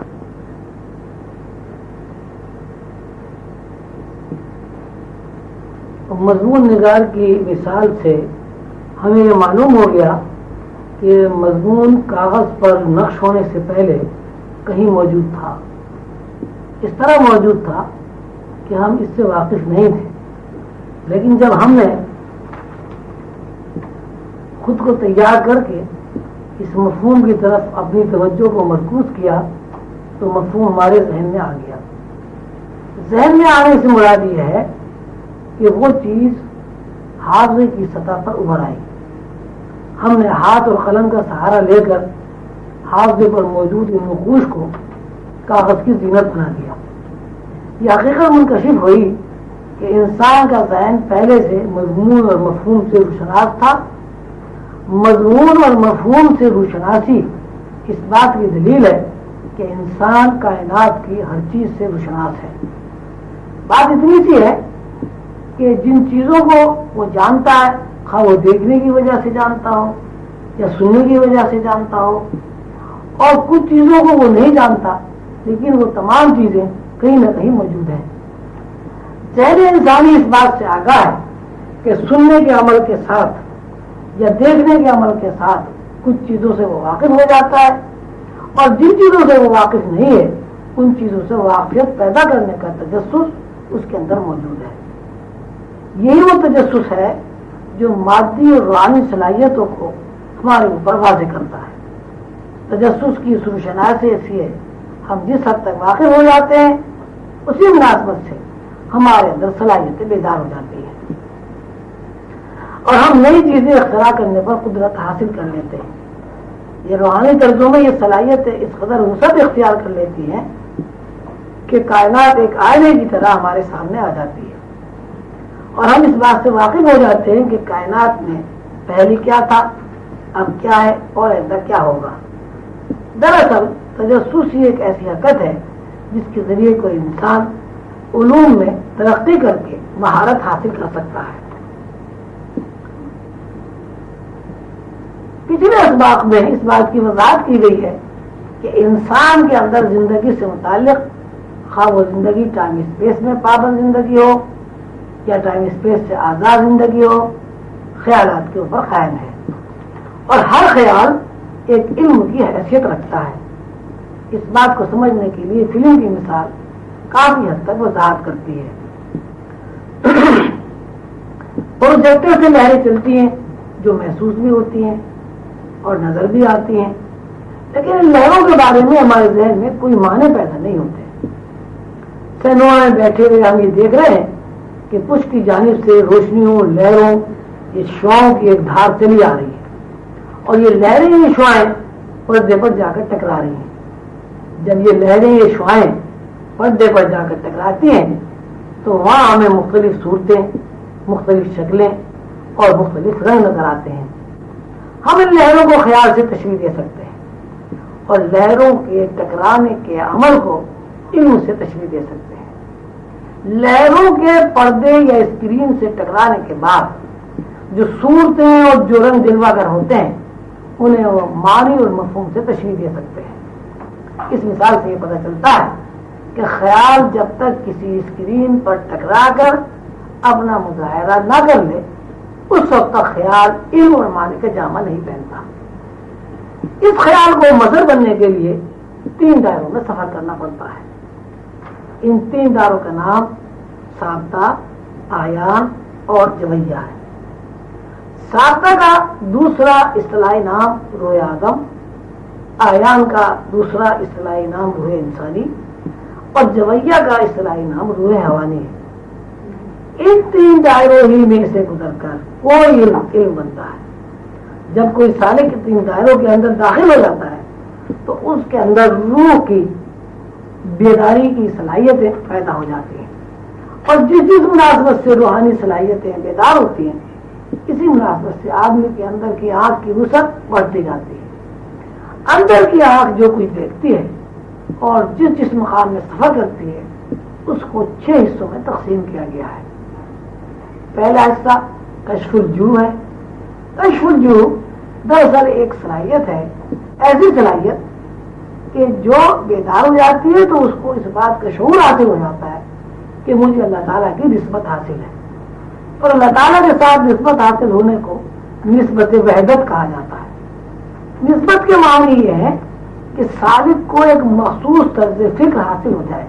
مضمون نگار کی مثال سے ہمیں یہ معلوم ہو گیا کہ مضمون کاغذ پر نقش ہونے سے پہلے کہیں موجود تھا، اس طرح موجود تھا کہ ہم اس سے واقف نہیں تھے، لیکن جب ہم نے خود کو تیار کر کے اس مفہوم کی طرف اپنی توجہ کو مرکوز کیا تو مفہوم ہمارے ذہن میں آ گیا۔ ذہن میں آنے سے مراد یہ ہے کہ وہ چیز حافظے کی سطح پر ابھر آئی، ہم نے ہاتھ اور قلم کا سہارا لے کر حافظے پر موجود ان نقوش کو کاغذ کی زینت بنا دیا۔ یہ حقیقت منکشف ہوئی کہ انسان کا ذہن پہلے سے مضمون اور مفہوم سے روشناس تھا۔ مضمون اور مفہوم سے روشناسی اس بات کی دلیل ہے کہ انسان کائنات کی ہر چیز سے روشناس ہے۔ بات اتنی سی ہے کہ جن چیزوں کو وہ جانتا ہے، خواہ وہ دیکھنے کی وجہ سے جانتا ہو یا سننے کی وجہ سے جانتا ہو، اور کچھ چیزوں کو وہ نہیں جانتا لیکن وہ تمام چیزیں کہیں نہ کہیں موجود ہیں۔ ذہن انسانی اس بات سے آگاہ ہے کہ سننے کے عمل کے ساتھ یا دیکھنے کے عمل کے ساتھ کچھ چیزوں سے وہ واقف ہو جاتا ہے، اور جن چیزوں سے وہ واقف نہیں ہے ان چیزوں سے واقفیت پیدا کرنے کا تجسس اس کے اندر موجود ہے۔ یہی وہ تجسس ہے جو مادی اور روحانی صلاحیتوں کو ہمارے اوپر واضح کرتا ہے۔ تجسس کی اس روشناسی ایسی ہے، ہم جس حد تک واقف ہو جاتے ہیں اسی مناسبت سے ہمارے اندر صلاحیتیں بیدار ہو جاتی ہیں، اور ہم نئی چیزیں اختراع کرنے پر قدرت حاصل کر لیتے ہیں۔ یہ روحانی طرزوں میں یہ صلاحیتیں اس قدر وسعت اختیار کر لیتی ہیں کہ کائنات ایک آئینے کی طرح ہمارے سامنے آ جاتی ہے، اور ہم اس بات سے واقف ہو جاتے ہیں کہ کائنات میں پہلے کیا تھا، اب کیا ہے اور آئندہ کیا ہوگا۔ دراصل تجسس ہی ایک ایسی حرکت ہے جس کے ذریعے کوئی انسان علوم میں ترقی کر کے مہارت حاصل کر سکتا ہے۔ پچھلے اسباق میں اس بات کی وضاحت کی گئی ہے کہ انسان کے اندر زندگی سے متعلق، خواہ وہ زندگی ٹائم اسپیس میں پابند زندگی ہو یا ٹائم اسپیس سے آزاد زندگی ہو، خیالات کے اوپر قائم ہے، اور ہر خیال ایک علم کی حیثیت رکھتا ہے۔ اس بات کو سمجھنے کے لیے فلم کی مثال کافی حد تک وضاحت کرتی ہے۔ پروجیکٹر سے لہریں چلتی ہیں جو محسوس بھی ہوتی ہیں اور نظر بھی آتی ہیں، لیکن ان لہروں کے بارے میں ہمارے ذہن میں کوئی معنی پیدا نہیں ہوتے۔ سینما میں بیٹھے ہوئے ہم یہ دیکھ رہے ہیں کہ پشت کی جانب سے روشنیوں، لہروں، یہ شعاؤں کی ایک دھار چلی آ رہی ہے، اور یہ لہریں، یہ شعائیں پردے پر جا کر ٹکرا رہی ہیں۔ جب یہ لہریں، یہ شعائیں پردے پر جا کر ٹکراتی ہیں تو وہاں ہمیں مختلف صورتیں، مختلف شکلیں اور مختلف رنگ نظر آتے ہیں۔ ہم ان لہروں کو خیال سے تشبیہ دے سکتے ہیں، اور لہروں کے ٹکرانے کے عمل کو علم سے تشبیہ دے سکتے ہیں۔ لہروں کے پردے یا اسکرین سے ٹکرانے کے بعد جو صورتیں اور جو رنگ جلوہ گر ہوتے ہیں انہیں وہ معنی اور مفہوم سے تشبیہ دے سکتے ہیں۔ اس مثال سے یہ پتہ چلتا ہے کہ خیال جب تک کسی اسکرین پر ٹکرا کر اپنا مظاہرہ نہ کر لے اس وقت تک خیال علم اور معنی کا جامع نہیں پہنتا. اس خیال کو مظہر بننے کے لیے 3 دائروں میں سفر کرنا پڑتا ہے. ان 3 دائروں کا نام سابطہ، آیان اور جویہ ہے. سابطہ کا دوسرا اصطلاحی نام روح آدم، آیان کا دوسرا اصطلاحی نام روح انسانی اور جویہ کا اصطلاحی نام روح حیوانی ہے. ان 3 دائروں ہی میں سے گزر کر کوئی علم بنتا ہے. جب کوئی سالک 3 دائروں کے اندر داخل ہو جاتا ہے تو اس کے اندر روح کی بیداری کی صلاحیتیں پیدا ہو جاتی ہیں، اور جس مناسبت سے روحانی صلاحیتیں بیدار ہوتی ہیں اسی مناسبت سے آدمی کے اندر کی آنکھ کی وسعت بڑھتی جاتی ہے. اندر کی آنکھ جو کچھ دیکھتی ہے اور جس مقام میں سفر کرتی ہے اس کو 6 حصوں میں تقسیم کیا گیا ہے. پہلا حصہ کشف الجو ہے. کشف الجو دراصل ایک صلاحیت ہے، ایسی صلاحیت کہ جو بیدار ہو جاتی ہے تو اس کو اس بات کا شعور حاصل ہو جاتا ہے کہ مجھے اللہ تعالیٰ کی نسبت حاصل ہے، اور اللہ تعالیٰ کے ساتھ نسبت حاصل ہونے کو نسبت وحدت کہا جاتا ہے. نسبت کے معنی یہ ہے کہ سالک کو ایک مخصوص طرز فکر حاصل ہو جائے.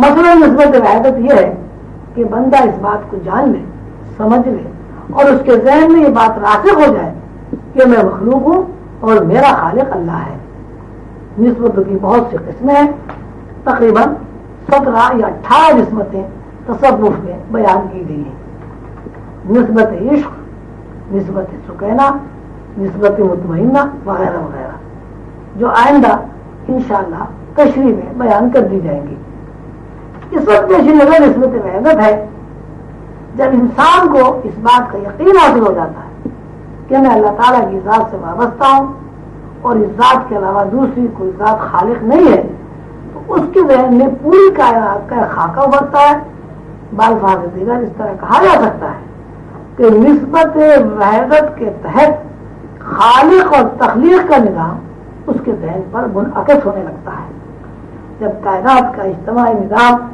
مثلا نسبت وحدت یہ ہے کہ بندہ اس بات کو جان لے، سمجھ لے اور اس کے ذہن میں یہ بات راسخ ہو جائے کہ میں مخلوق ہوں اور میرا خالق اللہ ہے. نسبت کی بہت سی قسمیں ہیں، تقریباً 17 یا 18 نسبتیں تصوف میں بیان کی گئی ہیں. نسبت عشق، نسبت سکینہ، نسبت مطمئنہ وغیرہ وغیرہ، جو آئندہ انشاءاللہ تشریح میں بیان کر دی جائیں گی. اس وقت پیش نظر نسبت وحدت ہے جب انسان کو اس بات کا یقین حاصل ہو جاتا ہے کہ میں اللہ تعالیٰ کی ذات سے وابستہ ہوں اور اس ذات کے علاوہ دوسری کوئی ذات خالق نہیں ہے، تو اس کے ذہن میں پوری کائنات کا خاکہ ابھرتا ہے. بالفاظ دیگر اس طرح کہا جا سکتا ہے کہ نسبت وحدت کے تحت خالق اور تخلیق کا نظام اس کے ذہن پر منعکس ہونے لگتا ہے. جب کائنات کا اجتماعی نظام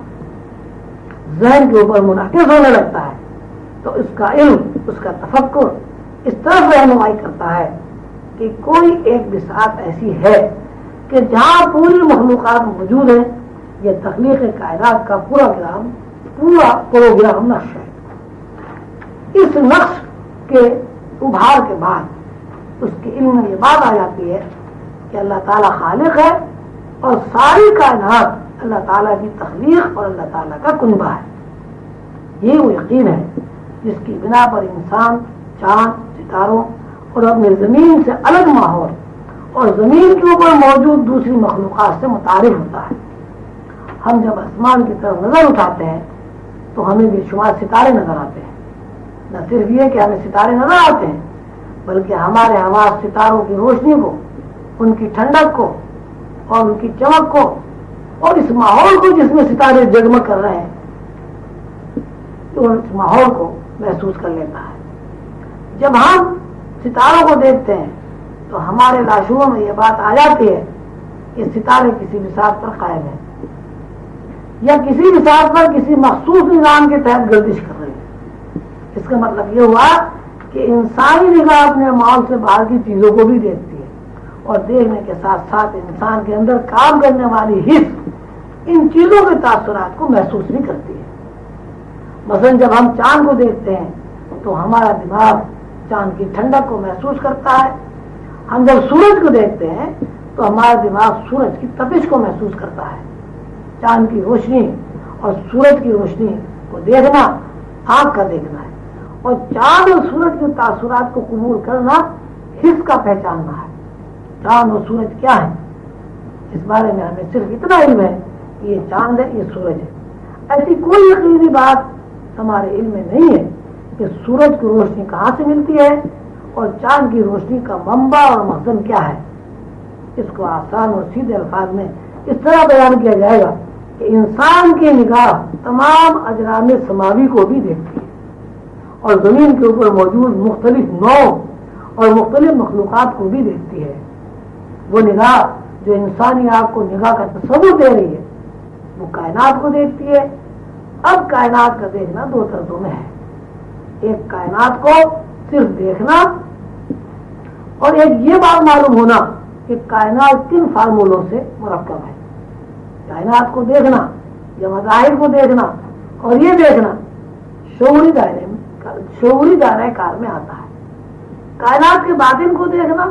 ذہن کے اوپر منعکس ہونے لگتا ہے تو اس کا علم، اس کا تفکر اس طرف رہنمائی کرتا ہے کہ کوئی ایک بساط ایسی ہے کہ جہاں پوری مخلوقات موجود ہیں. یہ تخلیق کائنات کا پورا پروگرام نقش ہے. اس نقش کے ابھار کے بعد اس کے علم میں یہ بات آ جاتی ہے کہ اللہ تعالیٰ خالق ہے اور ساری کائنات اللہ تعالیٰ کی تخلیق اور اللہ تعالیٰ کا کنبہ ہے. یہ وہ یقین ہے جس کی بنا پر انسان چاند، ستاروں اور اپنے زمین سے الگ ماحول اور زمین کے اوپر موجود دوسری مخلوقات سے متعارف ہوتا ہے. ہم جب آسمان کی طرف نظر اٹھاتے ہیں تو ہمیں بے شمار ستارے نظر آتے ہیں. نہ صرف یہ کہ ہمیں ستارے نظر آتے ہیں بلکہ ہمارے حواس ستاروں کی روشنی کو، ان کی ٹھنڈک کو اور ان کی چمک کو اور اس ماحول کو جس میں ستارے جگمگ کر رہے ہیں تو اس ماحول کو محسوس کر لیتا ہے. جب ہم ستاروں کو دیکھتے ہیں تو ہمارے لاشعور میں یہ بات آ جاتی ہے کہ ستارے کسی بساط پر قائم ہیں یا کسی بساط پر کسی مخصوص نظام کے تحت گردش کر رہے ہیں. اس کا مطلب یہ ہوا کہ انسانی نگاہ اپنے ماحول سے باہر کی چیزوں کو بھی دیکھتی ہے اور دیکھنے کے ساتھ ساتھ انسان کے اندر کام کرنے والی حس ان چیزوں کے تاثرات کو محسوس بھی کرتی ہے. مثلا جب ہم چاند کو دیکھتے ہیں تو ہمارا دماغ چاند کی ٹھنڈک کو محسوس کرتا ہے. ہم جب سورج کو دیکھتے ہیں تو ہمارا دماغ سورج کی تپش کو محسوس کرتا ہے. چاند کی روشنی اور سورج کی روشنی کو دیکھنا آنکھ کا دیکھنا ہے اور چاند اور سورج کے تاثرات کو قبول کرنا حس کا پہچاننا ہے. چاند اور سورج کیا ہے اس بارے میں ہمیں صرف اتنا علم ہے کہ یہ چاند ہے، یہ سورج ہے. ایسی کوئی یقینی بات ہمارے علم میں نہیں ہے کہ سورج کی روشنی کہاں سے ملتی ہے اور چاند کی روشنی کا منبع اور مخزن کیا ہے. اس کو آسان اور سیدھے الفاظ میں اس طرح بیان کیا جائے گا کہ انسان کی نگاہ تمام اجرام سماوی کو بھی دیکھتی ہے اور زمین کے اوپر موجود مختلف نوع اور مختلف مخلوقات کو بھی دیکھتی ہے. وہ نگاہ جو انسانی آنکھ کو نگاہ کا تصور دے رہی ہے وہ کائنات کو دیکھتی ہے. اب کائنات کا دیکھنا 2 طرزوں میں ہے. ایک کائنات کو صرف دیکھنا اور ایک یہ بات معلوم ہونا کہ کائنات کن فارمولوں سے مرکب ہے. کائنات کو دیکھنا یا مظاہر کو دیکھنا اور یہ دیکھنا شعوری دائرہ کار میں آتا ہے. کائنات کے باطن کو دیکھنا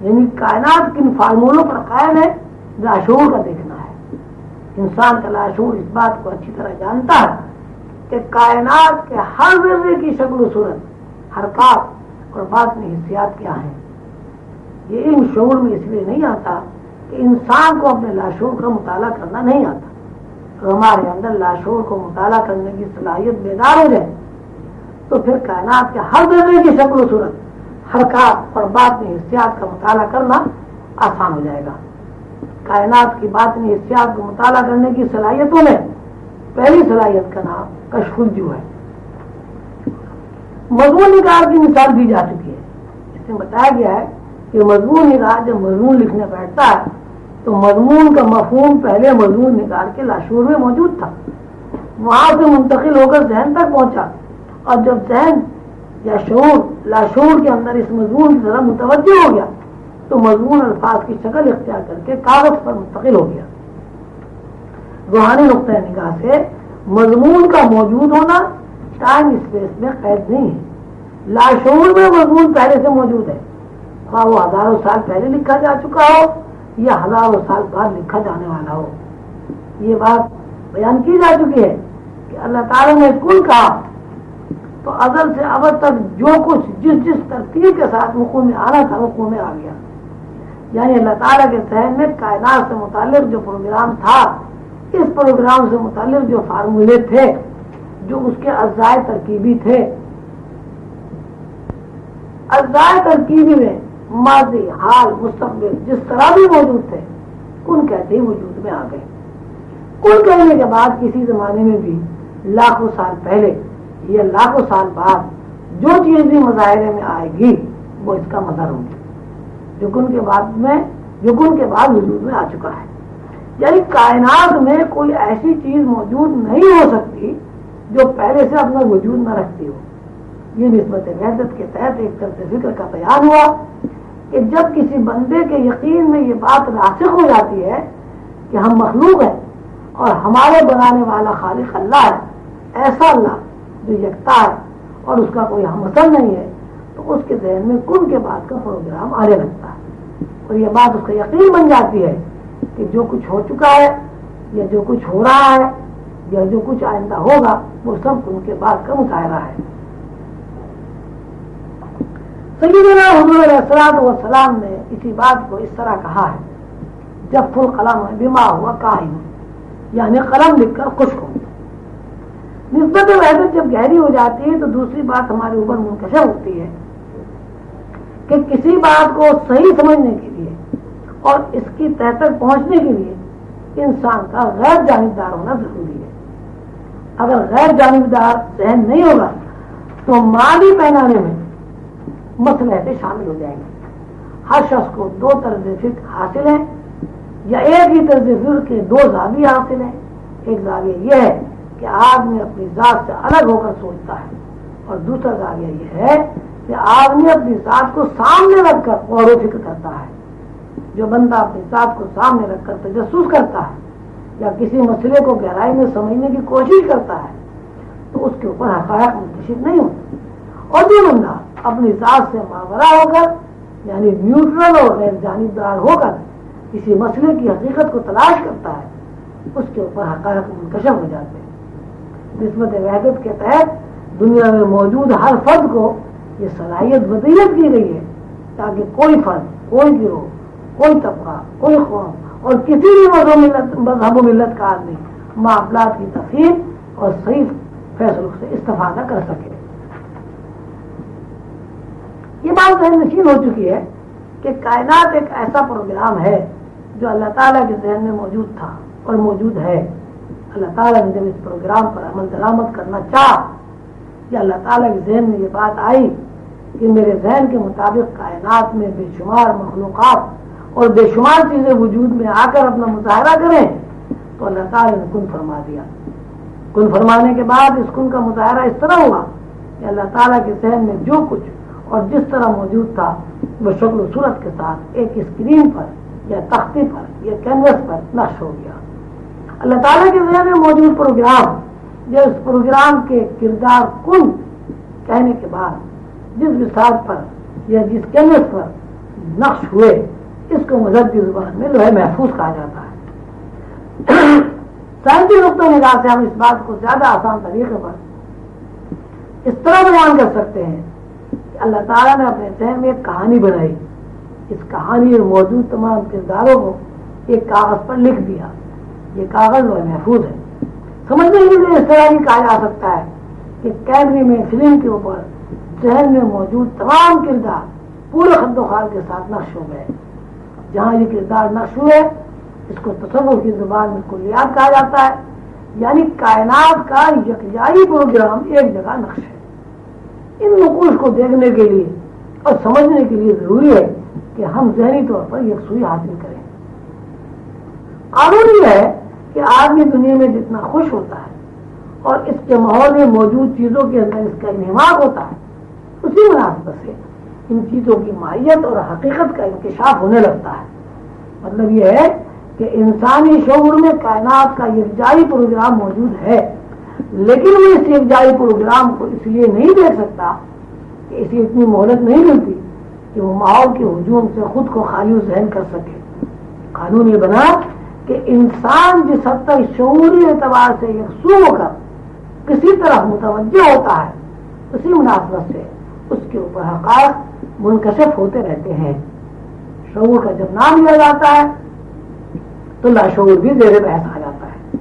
یعنی کائنات کن فارمولوں پر قائم ہے لاشعور کا دیکھنا ہے. انسان کا لاشعور اس بات کو اچھی طرح جانتا ہے کہ کائنات کے ہر ذرے کی شکل و صورت، حرکات اور باطنی حسیات کیا ہیں. یہ علم شعور میں اس لیے نہیں آتا کہ انسان کو اپنے لاشعور کا مطالعہ کرنا نہیں آتا. تو ہمارے اندر لاشعور کو مطالعہ کرنے کی صلاحیت بیدار ہو جائے تو پھر کائنات کے ہر ذرے کی شکل و صورت، حرکات اور باطنی حسیات کا مطالعہ کرنا آسان ہو جائے گا. کائنات کی باطنی حسیات کو مطالعہ کرنے کی صلاحیتوں میں پہلی صلاحیت کا نام کشف الجو ہے. مضمون نگار کی مثال دی جا چکی ہے. اس میں بتایا گیا ہے کہ مضمون نگار جب مضمون لکھنے بیٹھتا ہے تو مضمون کا مفہوم پہلے مضمون نگار کے لاشعور میں موجود تھا، وہاں سے منتقل ہو کر ذہن تک پہنچا، اور جب ذہن یا شعور لاشعور کے اندر اس مضمون کی طرف متوجہ ہو گیا تو مضمون الفاظ کی شکل اختیار کر کے کاغذ پر منتقل ہو گیا. روحانی نقطۂ نگاہ سے مضمون کا موجود ہونا ٹائم اسپیس میں قید نہیں ہے. لاشعور میں مضمون پہلے سے موجود ہے، خواہ وہ ہزاروں سال پہلے لکھا جا چکا ہو یا ہزاروں سال بعد لکھا جانے والا ہو. یہ بات بیان کی جا چکی ہے کہ اللہ تعالیٰ نے کل کہا تو ازل سے ابد تک جو کچھ جس ترتیب کے ساتھ وقوع میں آنا تھا وقوع میں آ گیا. یعنی اللہ تعالیٰ کے ذہن میں کائنات سے متعلق جو پروگرام تھا، اس پروگرام سے متعلق جو فارمولے تھے، جو اس کے اجزاء ترکیبی تھے، اجزاء ترکیبی میں ماضی، حال، مستقبل جس طرح بھی موجود تھے کن کہتے ہی وجود میں آ گئے. کن کہنے کے بعد کسی زمانے میں بھی لاکھوں سال پہلے یا لاکھوں سال بعد جو چیز بھی مظاہرے میں آئے گی وہ اس کا مظہر ہوگی جو کن کے بعد وجود میں آ چکا ہے. یعنی کائنات میں کوئی ایسی چیز موجود نہیں ہو سکتی جو پہلے سے اپنا وجود نہ رکھتی ہو. یہ نسبت وحدت کے تحت ایک طرز فکر کا بیان ہوا کہ جب کسی بندے کے یقین میں یہ بات راسخ ہو جاتی ہے کہ ہم مخلوق ہیں اور ہمارے بنانے والا خالق اللہ ہے، ایسا اللہ جو یکتا ہے اور اس کا کوئی ہمسر نہیں ہے، تو اس کے ذہن میں کن کے بعد کا پروگرام آنے لگتا ہے اور یہ بات اس کا یقین بن جاتی ہے کہ جو کچھ ہو چکا ہے یا جو کچھ ہو رہا ہے یا جو کچھ آئندہ ہوگا وہ سب کن کے بعد کا مظاہرہ ہے. سیدنا حضور علیہ الصلوۃ والسلام نے اسی بات کو اس طرح کہا ہے، جب القلم بما ہوا کاہن، یعنی قلم لکھ کر خشک ہو. نسبت وحدت جب گہری ہو جاتی ہے تو دوسری بات ہمارے اوپر منکشف ہوتی ہے کہ کسی بات کو صحیح سمجھنے کے لیے اور اس کی تہ تک پہنچنے کے لیے انسان کا غیر جانبدار ہونا ضروری ہے. اگر غیر جانبدار ذہن نہیں ہوگا تو معنی پہنانے میں مصلحتیں شامل ہو جائیں گی. ہر شخص کو دو طرز فکر حاصل ہیں یا ایک ہی طرز فکر کے دو زاویے حاصل ہیں. ایک زاویہ یہ ہے کہ آدمی اپنی ذات سے الگ ہو کر سوچتا ہے اور دوسرا زاویہ یہ ہے کہ آدمی اپنی ذات کو سامنے رکھ کر غور و فکر کرتا ہے. جو بندہ اپنی ذات کو سامنے رکھ کر تجسس کرتا ہے یا کسی مسئلے کو گہرائی میں سمجھنے کی کوشش کرتا ہے تو اس کے اوپر حقائق منتشر نہیں ہوتے. اور جو بندہ اپنی ذات سے ماورا ہو کر یعنی نیوٹرل اور غیر جانبدار ہو کر کسی مسئلے کی حقیقت کو تلاش کرتا ہے اس کے اوپر حقائق منکشف ہو جاتے ہیں. نسبت وحدت کے تحت دنیا میں موجود ہر فرد کو یہ صلاحیت ودیت کی گئی ہے تاکہ کوئی فرد، کوئی گروہ، کوئی طبقہ، کوئی قوم اور کسی بھی مذہب و ملت کا آدمی معاملات کی تفہیم اور صحیح فیصلوں سے استفادہ کر سکے. یہ بات ذہن نشین ہو چکی ہے کہ کائنات ایک ایسا پروگرام ہے جو اللہ تعالیٰ کے ذہن میں موجود تھا اور موجود ہے. اللہ تعالیٰ نے جب اس پروگرام پر عمل درآمد کرنا چاہا یا اللہ تعالیٰ کے ذہن میں یہ بات آئی کہ میرے ذہن کے مطابق کائنات میں بے شمار مخلوقات اور بے شمار چیزیں وجود میں آ کر اپنا مظاہرہ کریں تو اللہ تعالیٰ نے کن فرما دیا. کن فرمانے کے بعد اس کن کا مظاہرہ اس طرح ہوا کہ اللہ تعالیٰ کے ذہن میں جو کچھ اور جس طرح موجود تھا وہ شکل و صورت کے ساتھ ایک اسکرین پر یا تختے پر یا کینوس پر نقش ہو گیا. اللہ تعالیٰ کے ذہن میں موجود پروگرام یا اس پروگرام کے کردار کن کہنے کے بعد جس بساط پر یا جس کینوس پر نقش ہوئے اس کو مذہبی زبان میں لوح محفوظ کہا جاتا ہے. سائنسی نقطۂ نگاہ سے ہم اس بات کو زیادہ آسان طریقے پر اس طرح بیان کر سکتے ہیں کہ اللہ تعالیٰ نے اپنے ذہن میں ایک کہانی بنائی. اس کہانی میں موجود تمام کرداروں کو ایک کاغذ پر لکھ دیا. یہ کاغذ لوح محفوظ ہے. سمجھنے کے لیے اس طرح بھی کہا جا سکتا ہے کہ کیمرے میں فلم کے اوپر ذہن میں موجود تمام کردار پورے خد و خال کے ساتھ نقش ہو گئے. جہاں یہ کردار نقش ہوئے اس کو تصور کی زبان میں کلیات کہا جاتا ہے. یعنی کائنات کا یکجائی پروگرام ایک جگہ نقش ہے. ان نقوش کو دیکھنے کے لیے اور سمجھنے کے لیے ضروری ہے کہ ہم ذہنی طور پر یکسوئی حاصل کریں. قانون یہ ہے کہ آدمی دنیا میں جتنا خوش ہوتا ہے اور اس کے ماحول میں موجود چیزوں کے اندر اس کا انہماک ہوتا ہے اسی مناسبت سے ان چیزوں کی ماہیت اور حقیقت کا انکشاف ہونے لگتا ہے. مطلب یہ ہے کہ انسانی شعور میں کائنات کا یکجائی پروگرام موجود ہے لیکن وہ اس یکجائی پروگرام کو اس لیے نہیں دیکھ سکتا کہ اسے اتنی مہلت نہیں ملتی کہ وہ ماحول کے ہجوم سے خود کو خالی ذہن کر سکے. قانون یہ بنا کہ انسان جس حد تک شعوری اعتبار سے یکسو ہو کر کسی طرح متوجہ ہوتا ہے اسی مناسبت سے اس کے اوپر حقائق منکشف ہوتے رہتے ہیں. شعور کا جب نام لیا جاتا ہے تو لاشعور بھی زیر بحث آ جاتا ہے.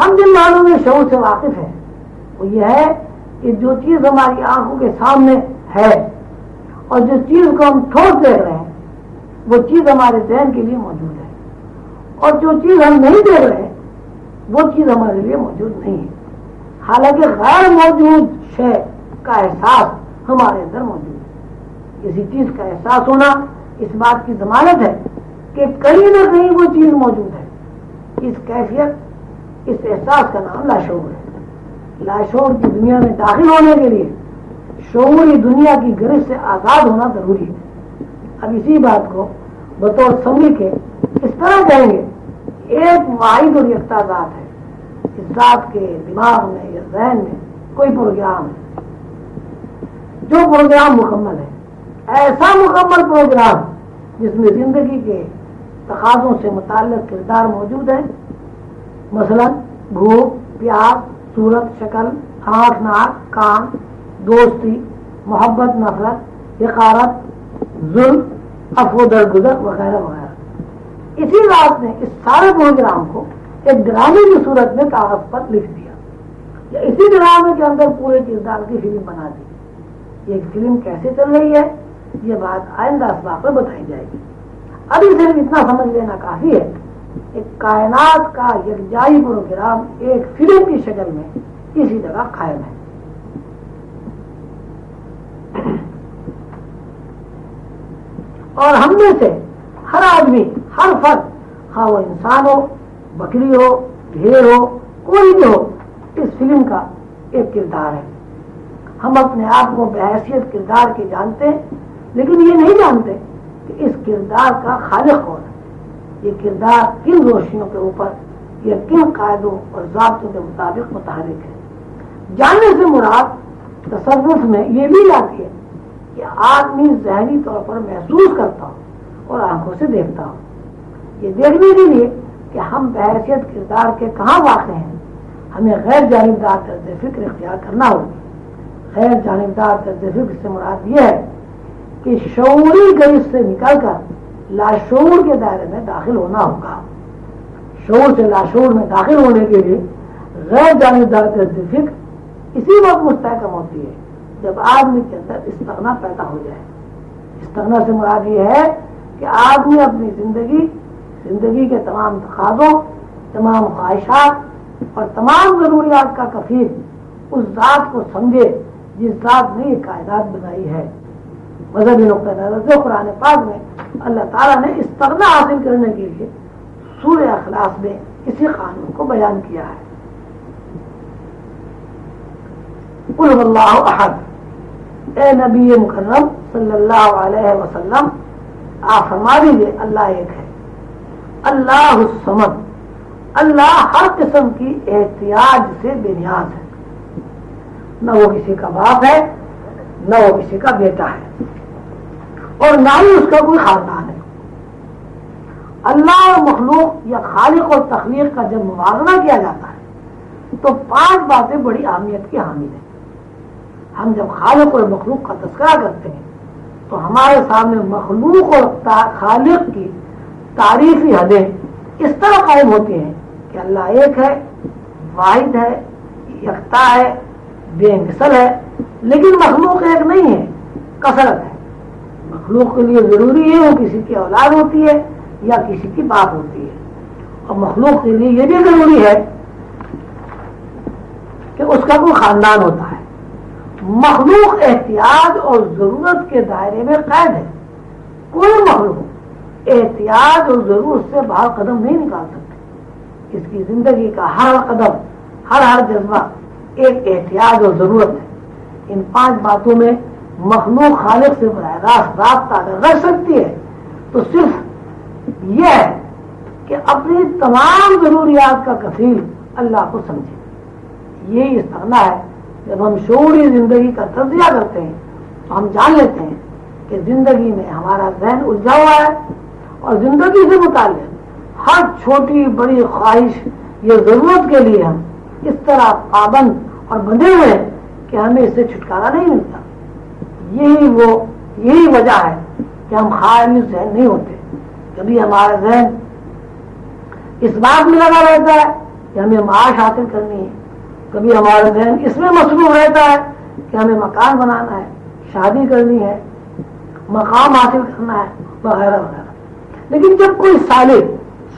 ہم جن معنوں میں شعور سے واقف ہیں وہ یہ ہے کہ جو چیز ہماری آنکھوں کے سامنے ہے اور جس چیز کو ہم ٹھوس دیکھ رہے ہیں وہ چیز ہمارے ذہن کے لیے موجود ہے اور جو چیز ہم نہیں دیکھ رہے وہ چیز ہمارے لیے موجود نہیں ہے. حالانکہ غیر موجود شے کا احساس ہمارے اندر موجود ہے. کسی چیز کا احساس ہونا اس بات کی ضمانت ہے کہ کہیں نہ کہیں وہ چیز موجود ہے. اس کیفیت اس احساس کا نام لاشعور ہے. لاشعور کی دنیا میں داخل ہونے کے لیے شعوری دنیا کی گرفت سے آزاد ہونا ضروری ہے. اب اسی بات کو بطور سمجھ کے اس طرح کہیں گے ایک واحد اور یکتا ذات ہے. اس ذات کے دماغ میں یا ذہن میں کوئی پروگرام ہے جو پروگرام مکمل ہے. ایسا مکمل پروگرام جس میں زندگی کے تقاضوں سے متعلق کردار موجود ہے. مثلا بھوک پیاس صورت شکل آنکھ ناک کان دوستی محبت نفرت حقارت ظلم عفو درگزر وغیرہ وغیرہ. اسی ذات نے اس سارے پروگرام کو ایک ڈرامے کی صورت میں کاغذ پر لکھ دیا یا اسی ڈرامے کے اندر پورے کردار کی فلم بنا دی. یہ فلم کیسے چل رہی ہے یہ بات آئندہ اسباق میں بتائی جائے گی. ابھی صرف اتنا سمجھ لینا کافی ہے کہ کائنات کا یکجائی پروگرام ایک فلم کی شکل میں اسی جگہ قائم ہے. اور ہم میں سے ہر آدمی ہر فرد خواہ وہ انسان ہو بکری ہو بھیڑ ہو کوئی بھی ہو اس فلم کا ایک کردار ہے. ہم اپنے آپ کو بحیثیت کردار کے جانتے ہیں لیکن یہ نہیں جانتے کہ اس کردار کا خالق کون ہے. یہ کردار کن روشنیوں کے اوپر یا کن قاعدوں اور ضابطوں کے مطابق متحرک ہے. جاننے سے مراد تصرف میں یہ بھی آتی ہے کہ آدمی ذہنی طور پر محسوس کرتا ہو اور آنکھوں سے دیکھتا ہو. یہ دیکھنے کے لیے کہ ہم بحیثیت کردار کے کہاں واقع ہیں ہمیں غیر جانبدار طرز فکر اختیار کرنا ہوگی. غیر جانبدار طرز فکر سے مراد یہ ہے کہ شعوری گرفت سے نکل کر لاشعور کے دائرے میں داخل ہونا ہوگا. شعور سے لاشعور میں داخل ہونے کے لیے غیر جانبدار طرز فکر اسی وقت مستحکم ہوتی ہے جب آدمی کے اندر استغنا پیدا ہو جائے. استغنا سے مراد یہ ہے کہ آدمی اپنی زندگی کے تمام تقاضوں تمام خواہشات اور تمام ضروریات کا کفیل اس ذات کو سمجھے جس ذات نے یہ کائنات بنائی ہے. مذہبی نقطۂ نظر سے قرآن پاک میں اللہ تعالیٰ نے استغنا حاصل کرنے کے لیے سورہ اخلاص میں اسی قانون کو بیان کیا ہے. قل واللہ احد، اے نبی مکرم صلی اللہ علیہ وسلم آپ فرما دیجیے اللہ ایک ہے، اللہ الصمد، اللہ ہر قسم کی احتیاج سے بے نیاز ہے، نہ وہ کسی کا باپ ہے نہ وہ کسی کا بیٹا ہے اور نہ ہی اس کا کوئی خاندان ہے۔ اللہ اور مخلوق یا خالق اور تخلیق کا جب موازنہ کیا جاتا ہے تو 5 باتیں بڑی اہمیت کی حامل ہیں۔ ہم جب خالق اور مخلوق کا تذکرہ کرتے ہیں تو ہمارے سامنے مخلوق اور خالق کی تعریفی حدیں اس طرح قائم ہوتی ہیں کہ اللہ ایک ہے، واحد ہے، یکتا ہے، بے مثل ہے، لیکن مخلوق ایک نہیں ہے، کثرت ہے۔ مخلوق کے لیے ضروری ہے وہ کسی کی اولاد ہوتی ہے یا کسی کی باپ ہوتی ہے، اور مخلوق کے لیے یہ بھی ضروری ہے کہ اس کا کوئی خاندان ہوتا ہے۔ مخلوق احتیاج اور ضرورت کے دائرے میں قید ہے، کوئی مخلوق احتیاج اور ضرورت سے باہر قدم نہیں نکال سکتی۔ اس کی زندگی کا ہر قدم، ہر جذبہ ایک احتیاج اور ضرورت ہے۔ ان 5 باتوں میں مخلوق خالق سے براہ راست رابطہ اگر رکھ سکتی ہے تو صرف یہ ہے کہ اپنی تمام ضروریات کا کفیل اللہ کو سمجھے۔ یہی استغنا ہے۔ جب ہم شعوری زندگی کا تجزیہ کرتے ہیں تو ہم جان لیتے ہیں کہ زندگی میں ہمارا ذہن الجھا ہوا ہے اور زندگی سے متعلق ہر چھوٹی بڑی خواہش یا ضرورت کے لیے ہم اس طرح پابند اور بندھے ہوئے ہیں کہ ہمیں اس سے چھٹکارا نہیں ملتا۔ یہی وجہ ہے کہ ہم خالی ذہن نہیں ہوتے۔ کبھی ہمارا ذہن اس بات میں لگا رہتا ہے کہ ہمیں معاش حاصل کرنی ہے، کبھی ہمارا ذہن اس میں مصروف رہتا ہے کہ ہمیں مکان بنانا ہے، شادی کرنی ہے، مقام حاصل کرنا ہے، وغیرہ وغیرہ۔ لیکن جب کوئی سالک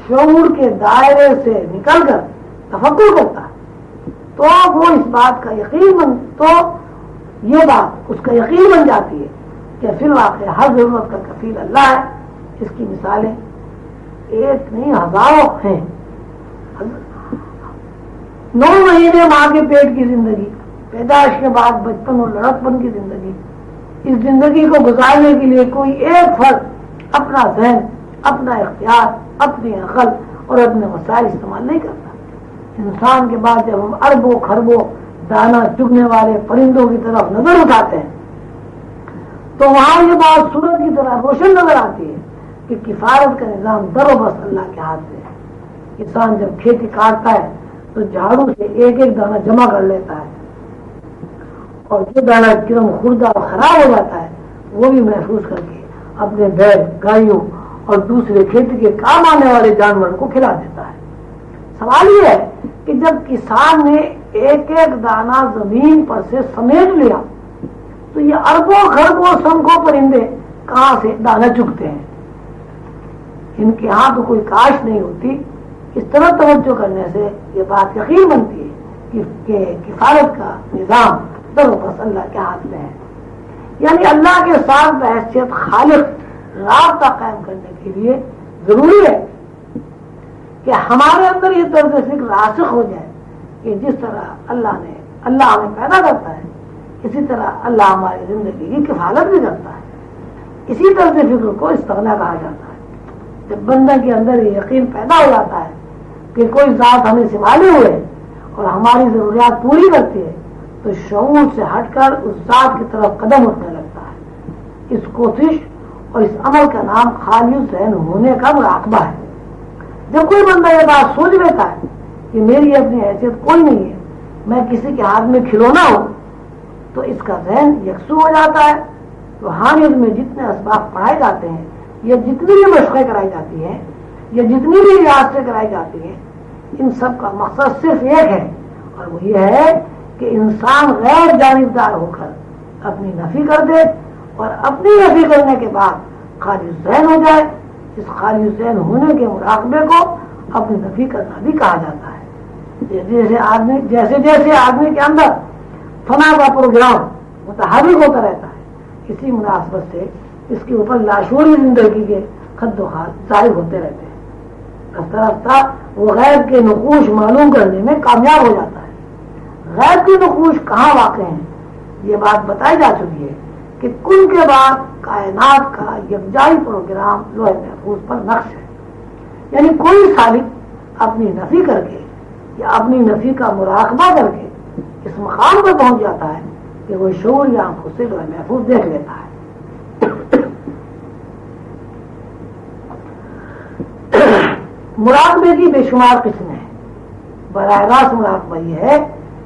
شعور کے دائرے سے نکل کر تفکر کرتا ہے تو وہ اس بات کا یہ بات اس کا یقین بن جاتی ہے کہ فی الواقع ہر ضرورت کا کفیل اللہ ہے۔ اس کی مثالیں ایک نہیں ہزاروں ہیں۔ 9 مہینے ماں کے پیٹ کی زندگی، پیدائش کے بعد بچپن اور لڑکپن کی زندگی، اس زندگی کو گزارنے کے لیے کوئی ایک فرد اپنا ذہن، اپنا اختیار، اپنی عقل اور اپنے وسائل استعمال نہیں کرتا۔ انسان کے بعد جب ہم اربوں خربوں دانا چگنے والے پرندوں کی طرف نظر اٹھاتے ہیں تو وہاں یہ بات سورج کی طرح روشن نظر آتی ہے کہ کفایت کا نظام در و بس اللہ کے ہاتھ سے ہے۔ انسان جب کھیتی کاٹتا ہے تو جھاڑو سے ایک ایک دانہ جمع کر لیتا ہے اور جو دانہ کرم خوردہ اور خراب ہو جاتا ہے وہ بھی محفوظ کر کے اپنے بیل گائیوں اور دوسرے کھیتی کے کام آنے والے جانوروں کو کھلا دیتا ہے۔ سوال یہ ہے کہ جب کسان نے ایک ایک دانہ زمین پر سے سمیٹ لیا تو یہ اربوں خربوں سنکھوں پرندے کہاں سے دانہ چگتے ہیں؟ ان کے ہاں تو کوئی کاش نہیں ہوتی۔ اس طرح توجہ کرنے سے یہ بات یقین بنتی ہے کہ کفالت کا نظام در و بس اللہ کے ہاتھ میں ہے۔ یعنی اللہ کے ساتھ بحیثیت خالق رابطہ قائم کرنے کے لیے ضروری ہے کہ ہمارے اندر یہ طرز فکر راسخ ہو جائے کہ جس طرح اللہ ہمیں پیدا کرتا ہے اسی طرح اللہ ہماری زندگی کی کفالت بھی کرتا ہے۔ اسی طرز فکر کو استغنا کہا جاتا ہے۔ جب بندہ کے اندر یہ یقین پیدا ہو جاتا ہے کہ کوئی ذات ہمیں سنبھالے ہوئے اور ہماری ضروریات پوری کرتی ہے تو شعور سے ہٹ کر اس ذات کی طرف قدم اٹھنے لگتا ہے۔ اس کوشش اور اس عمل کا نام خالی ذہن ہونے کا مراقبہ ہے۔ جب کوئی بندہ یہ بات سوچ لیتا ہے کہ میری اپنی حیثیت کوئی نہیں ہے، میں کسی کے ہاتھ میں کھلونا ہوں، تو اس کا ذہن یکسو ہو جاتا ہے۔ روحانیت میں جتنے اسباق پڑھائے جاتے ہیں یا جتنی بھی مشقیں کرائی جاتی ہیں یا جتنی بھی ریاستیں کرائی جاتی ہیں، ان سب کا مقصد صرف ایک ہے اور وہ یہ ہے کہ انسان غیر جانبدار ہو کر اپنی نفی کر دے اور اپنی نفی کرنے کے بعد خالی ذہن ہو جائے۔ اس خالی ذہن ہونے کے مراقبے کو اپنی نفی کرنا بھی کہا جاتا ہے۔ جیسے جیسے آدمی کے اندر فنا کا پروگرام متحرک ہوتا رہتا ہے، اسی مناسبت سے اس کے اوپر لاشعوری زندگی کے خد و خال ظاہر ہوتے رہتے ہیں۔ رفتہ رفتہ وہ غیب کے نقوش معلوم کرنے میں کامیاب ہو جاتا ہے۔ غیب کی نقوش کہاں واقع ہیں یہ بات بتائی جا چکی ہے کہ کل کے بعد کائنات کا یکجائی پروگرام لوح محفوظ پر نقش ہے. یعنی کوئی سالک اپنی نفی کر کے یا اپنی نفی کا مراقبہ کر کے اس مقام پر پہنچ جاتا ہے کہ وہ شعور یا آنکھوں سے لوح محفوظ دیکھ لیتا ہے. مراقبے کی بے شمار قسمیں ہیں. براہ راست مراقبہ یہ ہے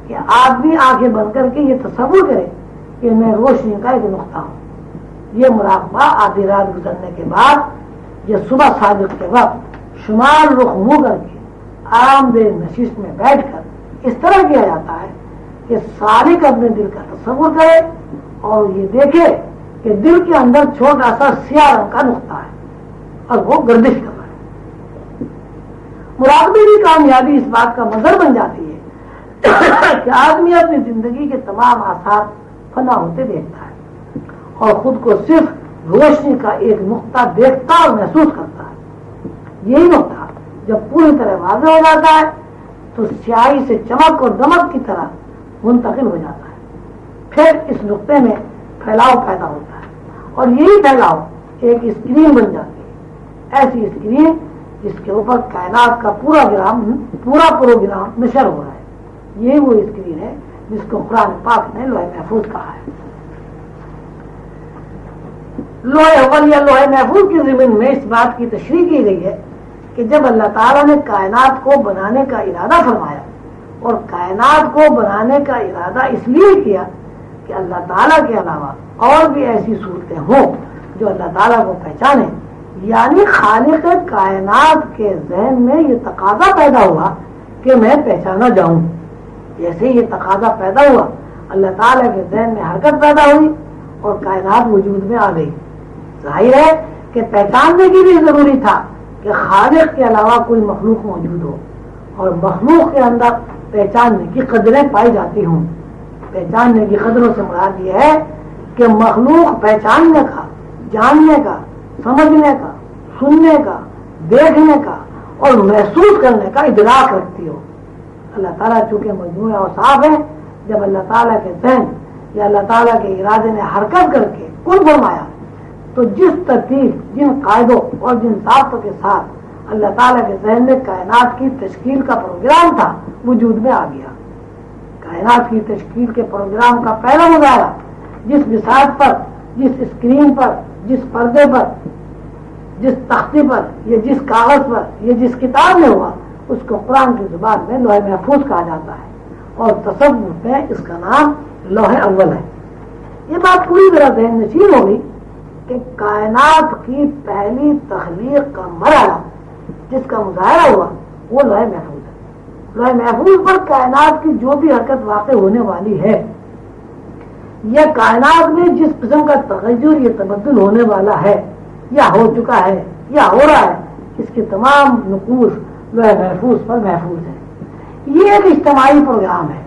کہ آدمی آنکھیں بند کر کے یہ تصور کرے کہ میں روشنی کا ایک نقطہ ہوں. یہ مراقبہ آدھی رات گزرنے کے بعد یا صبح صادق کے وقت شمال رخ منہ کر کے آرام دہ نشست میں بیٹھ کر اس طرح کیا جاتا ہے کہ سالک اپنے دل کا تصور کرے اور یہ دیکھے کہ دل کے اندر چھوٹا سا سیاہ رنگ کا نقطہ ہے اور وہ گردش کر رہا ہے. مراقبے کی کامیابی اس بات کا مظہر بن جاتی ہے کہ آدمی اپنی زندگی کے تمام آثار فنا ہوتے دیکھتا ہے اور خود کو صرف روشنی کا ایک نقطہ دیکھتا اور محسوس کرتا ہے. یہی نقطہ جب پوری طرح واضح ہو جاتا ہے تو سیاہی سے چمک اور دمک کی طرح منتقل ہو جاتا ہے. پھر اس نقطے میں پھیلاؤ پیدا ہوتا ہے اور یہی پھیلاؤ ایک اسکرین بن جاتی ہے. ایسی اسکرین جس کے اوپر کائنات کا پورا پروگرام نشر ہو رہا ہے. یہی وہ اسکرین ہے جس کو قرآن پاک نے لوح محفوظ کہا ہے. لوح اول یا لوح محفوظ کے ضمن میں اس بات کی تشریح کی گئی ہے کہ جب اللہ تعالیٰ نے کائنات کو بنانے کا ارادہ فرمایا اور کائنات کو بنانے کا ارادہ اس لیے کیا کہ اللہ تعالیٰ کے علاوہ اور بھی ایسی صورتیں ہوں جو اللہ تعالیٰ کو پہچانے. یعنی خالق کائنات کے ذہن میں یہ تقاضا پیدا ہوا کہ میں پہچانا جاؤں. جیسے یہ تقاضا پیدا ہوا اللہ تعالیٰ کے ذہن میں حرکت پیدا ہوئی اور کائنات وجود میں آ گئی. ظاہر ہے کہ پہچاننے کی بھی ضروری تھا کہ خالق کے علاوہ کوئی مخلوق موجود ہو اور مخلوق کے اندر پہچاننے کی قدریں پائی جاتی ہوں. پہچاننے کی قدروں سے مراد یہ ہے کہ مخلوق پہچاننے کا، جاننے کا، سمجھنے کا، سننے کا، دیکھنے کا اور محسوس کرنے کا ادراک رکھتی ہو. اللہ تعالیٰ چونکہ مجموعہ اوصاف ہے، جب اللہ تعالیٰ کے ذہن یا اللہ تعالیٰ کے ارادے نے حرکت کر کے کن فرمایا تو جس ترتیب، جن قاعدوں اور جن ضابطوں کے ساتھ اللہ تعالیٰ کے ذہن میں کائنات کی تشکیل کا پروگرام تھا وجود میں آ گیا. کائنات کی تشکیل کے پروگرام کا پہلا مظاہرہ جس بساط پر، جس اسکرین پر، جس پردے پر، جس تختی پر یا جس کاغذ پر یا جس کتاب میں ہوا اس کو قرآن کی زبان میں لوح محفوظ کہا جاتا ہے اور تصوف میں اس کا نام لوح اول ہے. یہ بات پوری طرح ذہن نشین ہوگی کہ کائنات کی پہلی تخلیق کا مرحلہ جس کا مظاہرہ ہوا وہ لوح محفوظ ہے. لوح محفوظ پر کائنات کی جو بھی حرکت واقع ہونے والی ہے یا کائنات میں جس قسم کا تغیر یا تبدل ہونے والا ہے یا ہو چکا ہے یا ہو رہا ہے، اس کے تمام نقوش لوح محفوظ پر محفوظ ہے. یہ ایک اجتماعی پروگرام ہے.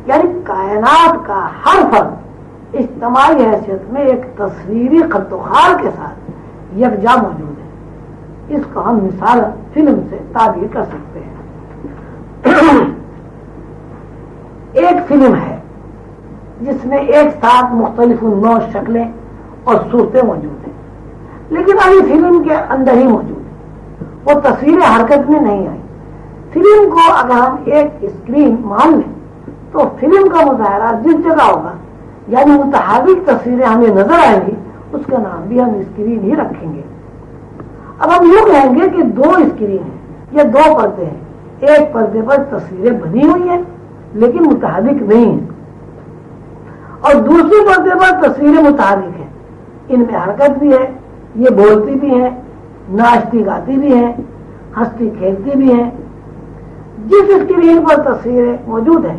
یعنی کائنات کا ہر فرد اجتماعی حیثیت میں ایک تصویری خط و خال کے ساتھ یکجا موجود ہے. اس کو ہم مثال فلم سے تعبیر کر سکتے ہیں. ایک فلم ہے جس میں ایک ساتھ مختلف نوع شکلیں اور صورتیں موجود ہیں، لیکن ابھی فلم کے اندر ہی موجود ہے، وہ تصویریں حرکت میں نہیں آئی. فلم کو اگر ہم ایک اسکرین مان لیں تو فلم کا مظاہرہ جس جگہ ہوگا یعنی متحرک تصویریں ہمیں نظر آئیں گی اس کا نام بھی ہم اسکرین ہی رکھیں گے. اب ہم یوں کہیں گے کہ دو اسکرین ہیں یا دو پردے ہیں. ایک پردے پر تصویریں بنی ہوئی ہیں لیکن متحرک نہیں ہیں اور دوسرے پردے پر تصویریں متحرک ہیں. ان میں حرکت بھی ہے، یہ بولتی بھی ہیں، ناچتی گاتی بھی ہیں، ہنستی کھیلتی بھی ہیں. جس اسکرین پر تصویریں موجود ہیں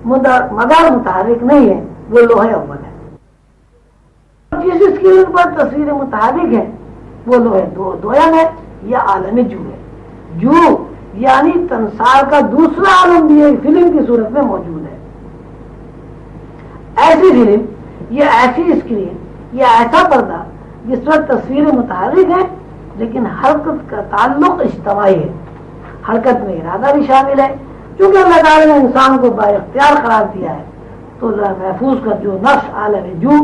مگر متحرک نہیں ہے وہ لوح اول ہے. جس اسکرین پر تصویریں متحرک ہیں وہ لوح دویم ہے یا عالم جو ہے. جو یعنی تنسار کا دوسرا عالم بھی ایک فلم کی صورت میں موجود ہے. ایسی فلم یا ایسی اسکرین یا ایسا پردہ جس پر تصویریں متحرک ہیں لیکن حرکت کا تعلق اجتماعی ہے. حرکت میں ارادہ بھی شامل ہے چونکہ اللہ تعالیٰ نے انسان کو با اختیار قرار دیا ہے تو لوح محفوظ کا جو نقش عالم جو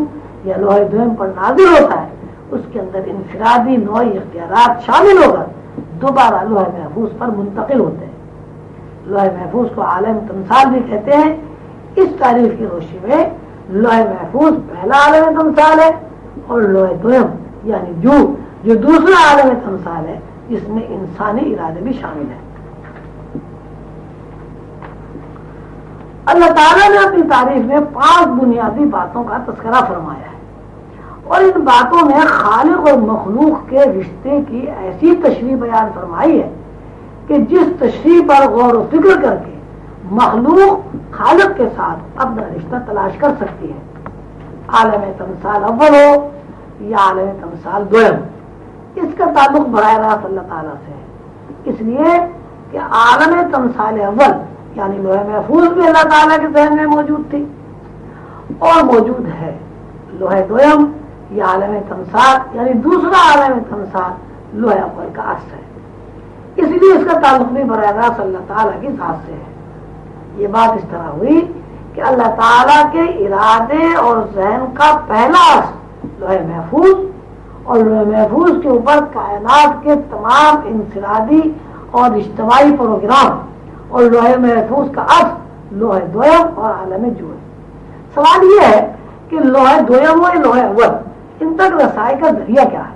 یا لوح دوم پر نازل ہوتا ہے اس کے اندر انفرادی نوعی اختیارات شامل ہو کر دوبارہ لوح محفوظ پر منتقل ہوتے ہیں. لوح محفوظ کو عالم تمثال بھی کہتے ہیں. اس تعریف کی روشنی میں لوح محفوظ پہلا عالم تمثال ہے اور لوح دوم یعنی جو دوسرا عالم تمثال ہے جس میں انسانی ارادے بھی شامل ہیں. اللہ تعالیٰ نے اپنی تعریف میں 5 بنیادی باتوں کا تذکرہ فرمایا ہے اور ان باتوں میں خالق اور مخلوق کے رشتے کی ایسی تشریح بیان فرمائی ہے کہ جس تشریح پر غور و فکر کر کے مخلوق خالق کے ساتھ اپنا رشتہ تلاش کر سکتی ہے. عالم تمثال اول ہو یا عالم تمثال دوم، اس کا تعلق براہ راست اللہ تعالیٰ سے ہے، اس لیے کہ عالم تمثال اول یعنی لوح محفوظ بھی اللہ تعالیٰ کے ذہن میں موجود تھی اور موجود ہے. لوح دوم یا عالم تمثال یعنی دوسرا عالم تمثال لوح اول کا عکس ہے، اس لیے اس کا تعلق بھی براہ راست اللہ تعالیٰ کی ذات سے ہے. یہ بات اس طرح ہوئی کہ اللہ تعالیٰ کے ارادے اور ذہن کا پہلا عکس لوح محفوظ اور لوح محفوظ کے اوپر کائنات کے تمام انفرادی اور اجتماعی پروگرام اور لوح محفوظ کا عکس لوح دوم اور عالم جو ہے. سوال یہ ہے کہ لوح دوم و لوح اول ان تک رسائی کا ذریعہ کیا ہے؟